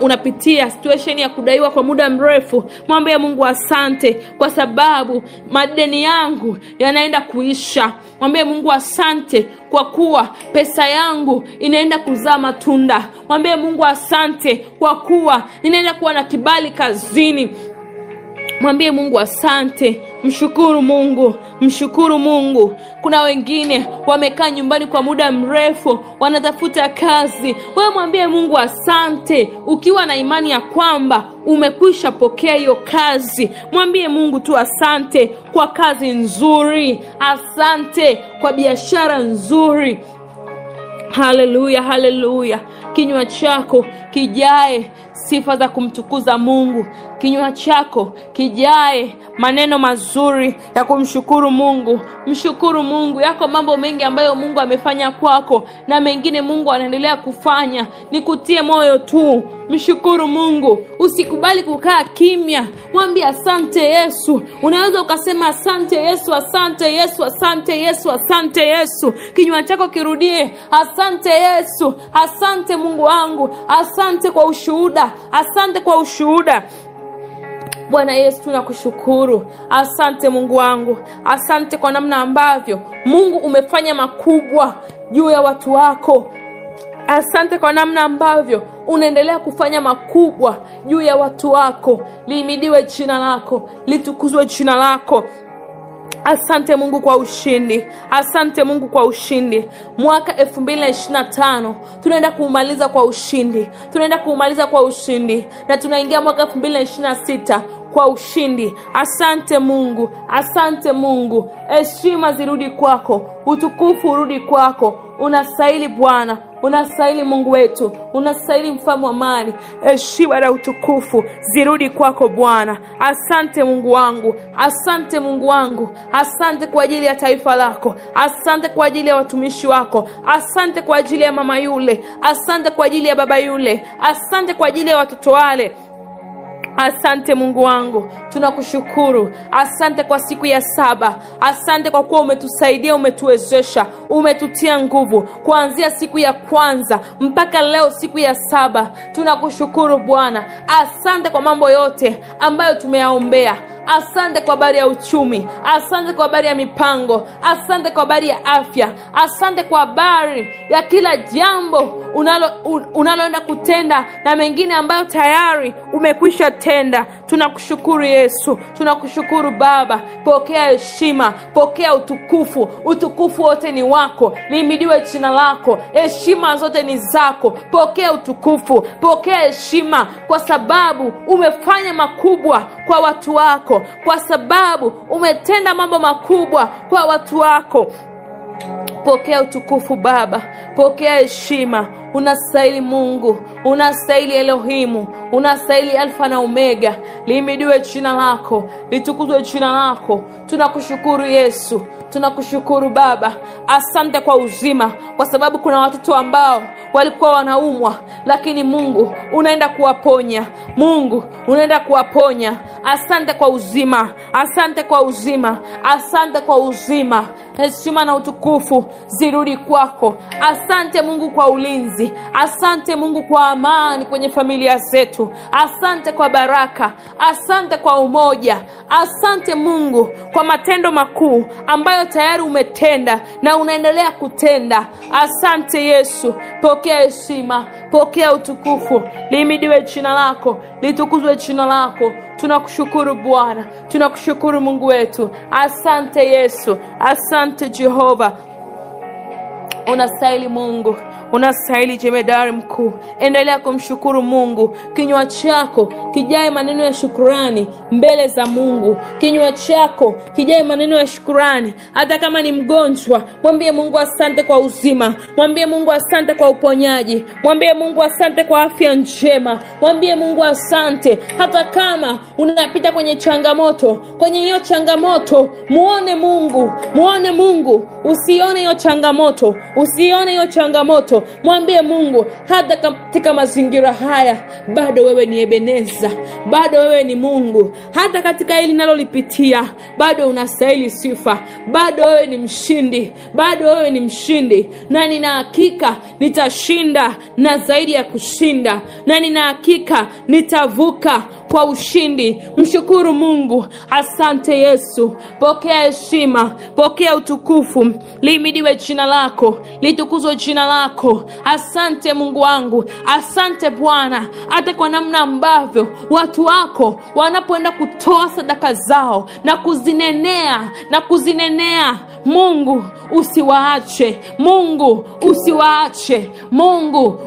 unapitia situation ya kudaiwa kwa muda mrefu, mwambie Mungu asante kwa sababu madeni yangu yanaenda kuisha. Mwambie Mungu asante kwa kuwa pesa yangu inaenda kuzaa matunda. Mwambie Mungu asante kwa kuwa ninaenda kuwa na kibali kazini. Mwambie Mungu asante. Mshukuru Mungu, mshukuru Mungu. Kuna wengine wamekaa nyumbani kwa muda mrefu, wanatafuta kazi. Wewe mwambie Mungu asante ukiwa na imani ya kwamba umekwisha pokea hiyo kazi. Mwambie Mungu tu asante kwa kazi nzuri, asante kwa biashara nzuri. Haleluya, haleluya. Kinywa chako kijae sifa za kumtukuza Mungu. Kinywa chako kijae maneno mazuri ya kumshukuru Mungu. Mshukuru Mungu. Yako mambo mengi ambayo Mungu amefanya kwako na mengine Mungu anaendelea kufanya. Nikutie moyo tu, mshukuru Mungu. Usikubali kukaa kimya. Mwambie asante Yesu. Unaweza ukasema asante Yesu, asante Yesu, asante Yesu, asante Yesu. Kinywa chako kirudie asante Yesu, asante Mungu wangu, asante kwa ushuhuda, asante kwa ushuhuda. Bwana Yesu tunakushukuru. Asante Mungu wangu. Asante kwa namna ambavyo Mungu umefanya makubwa juu ya watu wako. Asante kwa namna ambavyo unaendelea kufanya makubwa juu ya watu wako. Lihimidiwe jina lako, litukuzwe jina lako. Asante Mungu kwa ushindi. Asante Mungu kwa ushindi. Mwaka 2025 tunaenda kuumaliza kwa ushindi. Tunaenda kuumaliza kwa ushindi na tunaingia mwaka 2026 kwa ushindi. Asante Mungu. Asante Mungu. Heshima zirudi kwako, utukufu urudi kwako. Unastahili Bwana, unastahili Mungu wetu, unastahili Mfalme wa amani. Heshima na utukufu zirudi kwako Bwana. Asante Mungu wangu, asante Mungu wangu. Asante kwa ajili ya taifa lako, asante kwa ajili ya watumishi wako, asante kwa ajili ya mama yule, asante kwa ajili ya baba yule, asante kwa ajili ya watoto wale. Asante Mungu wangu, tunakushukuru. Asante kwa siku ya 7. Asante kwa kuwa umetusaidia, umetuwezesha, umetutia nguvu kuanzia siku ya kwanza mpaka leo siku ya 7. Tunakushukuru Bwana. Asante kwa mambo yote ambayo tumeyaombea. Asante kwa habari ya uchumi, asante kwa habari ya mipango, asante kwa habari ya afya, asante kwa habari ya kila jambo unaloenda kutenda na mengine ambayo tayari umekwisha tenda. Tunakushukuru Yesu, tunakushukuru Baba. Pokea heshima, pokea utukufu. Utukufu wote ni wako, lihimidiwe jina lako. Heshima zote ni zako. Pokea utukufu, pokea heshima kwa sababu umefanya makubwa kwa watu wako, kwa sababu umetenda mambo makubwa kwa watu wako. Pokea utukufu Baba, pokea heshima. Unastahili Mungu, unastahili Elohimu, unastahili Alfa na Omega. Lihimidiwe jina lako, litukuzwe jina lako. Tunakushukuru Yesu, tunakushukuru Baba. Asante kwa uzima, kwa sababu kuna watoto ambao walikuwa wanaumwa, lakini Mungu unaenda kuwaponya. Mungu unaenda kuwaponya. Asante kwa uzima, asante kwa uzima, asante kwa uzima. Heshima na utukufu zirudi kwako. Asante Mungu kwa ulinzi. ulinzi. Asante Mungu kwa amani kwenye familia zetu. Asante kwa baraka. Asante kwa umoja. Asante Mungu kwa matendo makuu ambayo tayari umetenda na unaendelea kutenda. Asante Yesu. Pokea heshima, pokea utukufu. Lihimidiwe jina lako, litukuzwe jina lako. Tunakushukuru Bwana, tunakushukuru Mungu wetu. Asante Yesu, asante Jehova. Unastahili Mungu, unastahili jemedari mkuu. Endelea kumshukuru Mungu. Kinywa chako kijae maneno ya shukrani mbele za Mungu. Kinywa chako kijae maneno ya shukrani. Hata kama ni mgonjwa, mwambie Mungu asante kwa uzima. Mwambie Mungu asante kwa uponyaji. Mwambie Mungu asante kwa afya njema. Mwambie Mungu asante. Hata kama unapita kwenye changamoto, kwenye hiyo changamoto muone Mungu. Muone Mungu. Usione hiyo changamoto. Usione hiyo changamoto. Mwambie Mungu, hata katika mazingira haya bado wewe ni Ebeneza, bado wewe ni Mungu. Hata katika hili nalolipitia bado unastahili sifa. Bado wewe ni mshindi, bado wewe ni mshindi. Na nina hakika nitashinda na zaidi ya kushinda. Na nina hakika nitavuka kwa ushindi. Mshukuru Mungu. Asante Yesu. Pokea heshima, pokea utukufu. Lihimidiwe jina lako, litukuzwe jina lako. Asante Mungu wangu. Asante Bwana, hata kwa namna ambavyo watu wako wanapoenda kutoa sadaka zao na kuzinenea, Mungu usiwaache. Mungu usiwaache. Mungu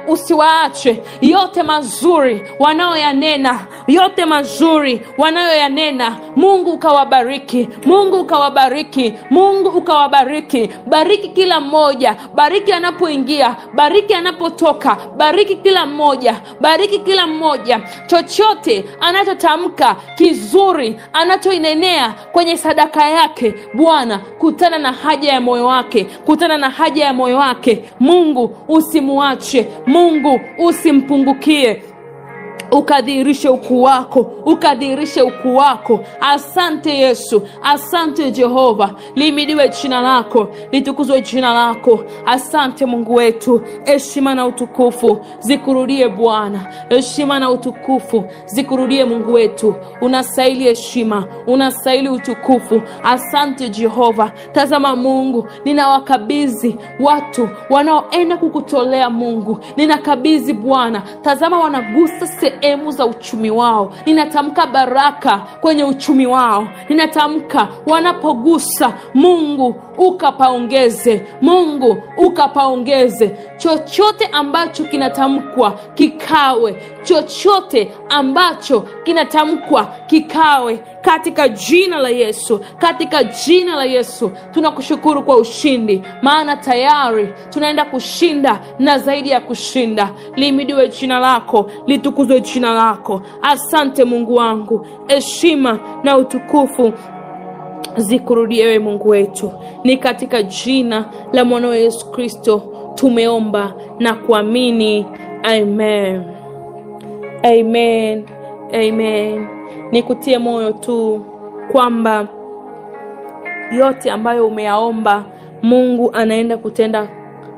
usiwaache. Yote mazuri wanayoyanena, yote mazuri wanayoyanena, Mungu ukawabariki. Mungu ukawabariki. Mungu ukawabariki. Bariki kila mmoja. Bariki anapoingia, bariki anapotoka. Bariki kila mmoja. Bariki kila mmoja. Chochote anachotamka kizuri, anachoinenea kwenye sadaka yake, Bwana, kutana na haja ya moyo wake. Kutana na haja ya moyo wake. Mungu usimuache. Mungu usimpungukie. Ukadhihirishe ukuu wako, ukadhihirishe ukuu wako. Asante Yesu, asante Jehova. Lihimidiwe jina lako, litukuzwe jina lako. Asante Mungu wetu. Heshima na utukufu zikurudie Bwana. Heshima na utukufu zikurudie Mungu wetu. Unastahili heshima, unastahili utukufu. Asante Jehova. Tazama Mungu, ninawakabidhi watu wanaoenda kukutolea Mungu. Ninakabidhi Bwana. Tazama wanagusa sehemu za uchumi wao. Ninatamka baraka kwenye uchumi wao. Ninatamka wanapogusa, Mungu ukapaongeze. Mungu ukapaongeze. Chochote ambacho kinatamkwa kikawe. Chochote ambacho kinatamkwa kikawe. Katika jina la Yesu, katika jina la Yesu. Tunakushukuru kwa ushindi, maana tayari tunaenda kushinda na zaidi ya kushinda. Lihimidiwe jina lako, litukuzwe jina lako. Asante Mungu wangu. Heshima na utukufu zikurudie wewe Mungu wetu. Ni katika jina la mwana Yesu Kristo tumeomba na kuamini. Amen. Amen. Amen. Nikutie moyo tu kwamba yote ambayo umeyaomba Mungu anaenda kutenda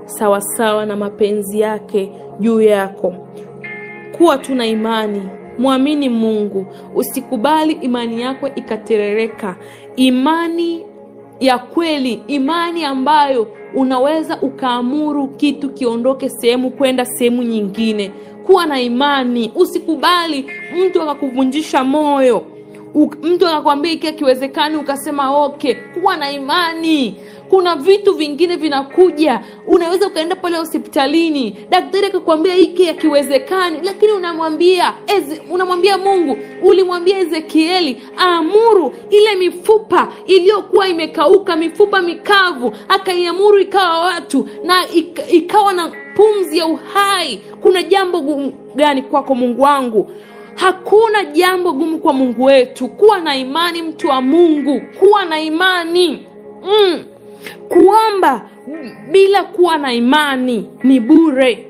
sawa sawa na mapenzi yake juu yako. Kuwa tuna imani, muamini Mungu. Usikubali imani yako ikaterereka. Imani ya kweli, imani ambayo unaweza ukaamuru kitu kiondoke sehemu kwenda sehemu nyingine. Kuwa na imani. Usikubali mtu akakuvunjisha moyo. Mtu akakwambia hiki hakiwezekani ukasema okay. Kuwa na imani. Kuna vitu vingine vinakuja. Unaweza ukaenda pale hospitalini, daktari akakwambia hiki hakiwezekani, lakini unamwambia Mungu, ulimwambia Ezekieli aamuru ile mifupa iliyokuwa imekauka, mifupa mikavu, akaiamuru ikawa watu na ikawa na pumzi ya uhai. Kuna jambo gani kwako Mungu wangu? Hakuna jambo gumu kwa Mungu wetu. Kuwa na imani mtu wa Mungu. Kuwa na imani. Kuomba bila kuwa na imani ni bure.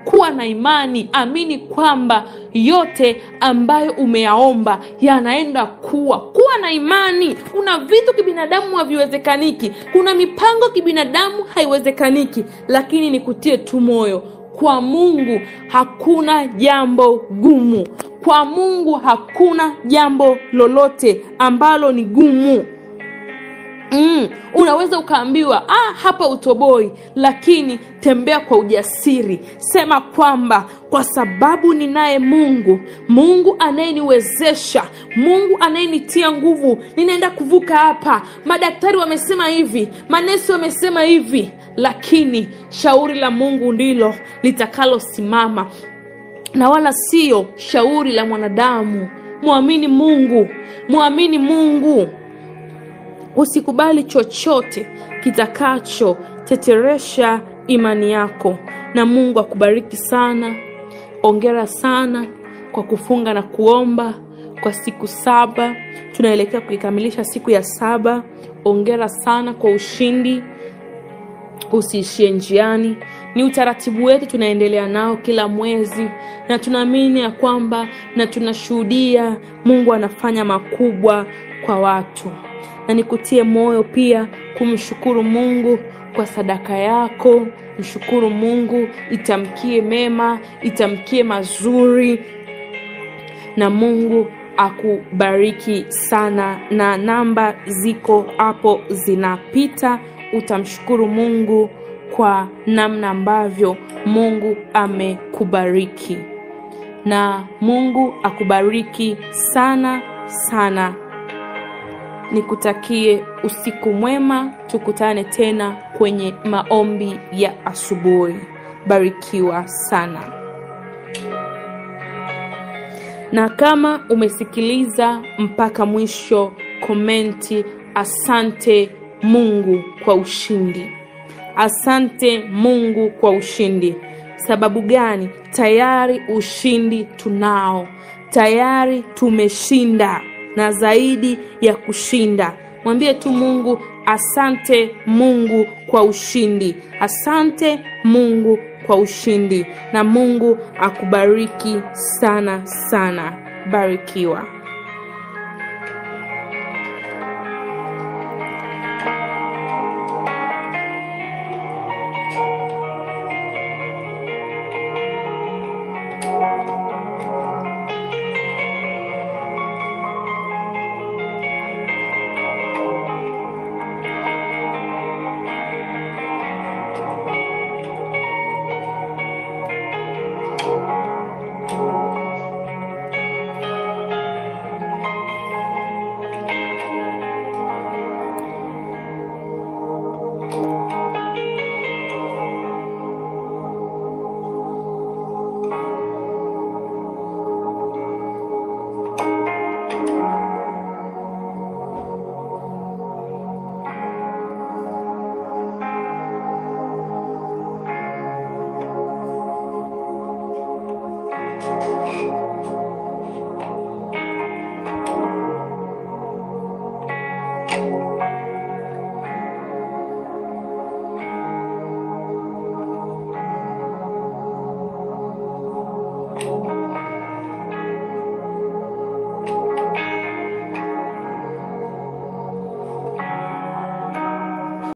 kuwa na imani, amini kwamba yote ambayo umeyaomba yanaenda kuwa na imani. Kuna vitu kibinadamu haviwezekaniki, kuna mipango kibinadamu haiwezekaniki, lakini nikutie tu moyo, kwa Mungu hakuna jambo gumu. Kwa Mungu hakuna jambo lolote ambalo ni gumu. Unaweza ukaambiwa hapa utoboi, lakini tembea kwa ujasiri. Sema kwamba kwa sababu ninaye Mungu anayeniwezesha, Mungu anayenitia nguvu, ninaenda kuvuka hapa. Madaktari wamesema hivi, manesi wamesema hivi, lakini shauri la Mungu ndilo litakalosimama, na wala sio shauri la mwanadamu. Muamini Mungu, muamini Mungu. Usikubali chochote kitakacho teteresha imani yako. Na Mungu akubariki sana. Hongera sana kwa kufunga na kuomba kwa siku 7. Tunaelekea kuikamilisha siku ya 7. Hongera sana kwa ushindi. Usiishie njiani. Ni utaratibu wetu tunaendelea nao kila mwezi, na tunaamini ya kwamba na tunashuhudia Mungu anafanya makubwa kwa watu. Na nikutie moyo pia kumshukuru Mungu kwa sadaka yako. Mshukuru Mungu, itamkie mema, itamkie mazuri, na Mungu akubariki sana. Na namba ziko hapo zinapita. Utamshukuru Mungu kwa namna ambavyo Mungu amekubariki. Na Mungu akubariki sana sana. Nikutakie usiku mwema. Tukutane tena kwenye maombi ya asubuhi. Barikiwa sana. Na kama umesikiliza mpaka mwisho, komenti asante Mungu kwa ushindi. Asante Mungu kwa ushindi. Sababu gani? Tayari ushindi tunao. Tayari tumeshinda, na zaidi ya kushinda. Mwambie tu Mungu, asante Mungu kwa ushindi. Asante Mungu kwa ushindi. Na Mungu akubariki sana sana. Barikiwa.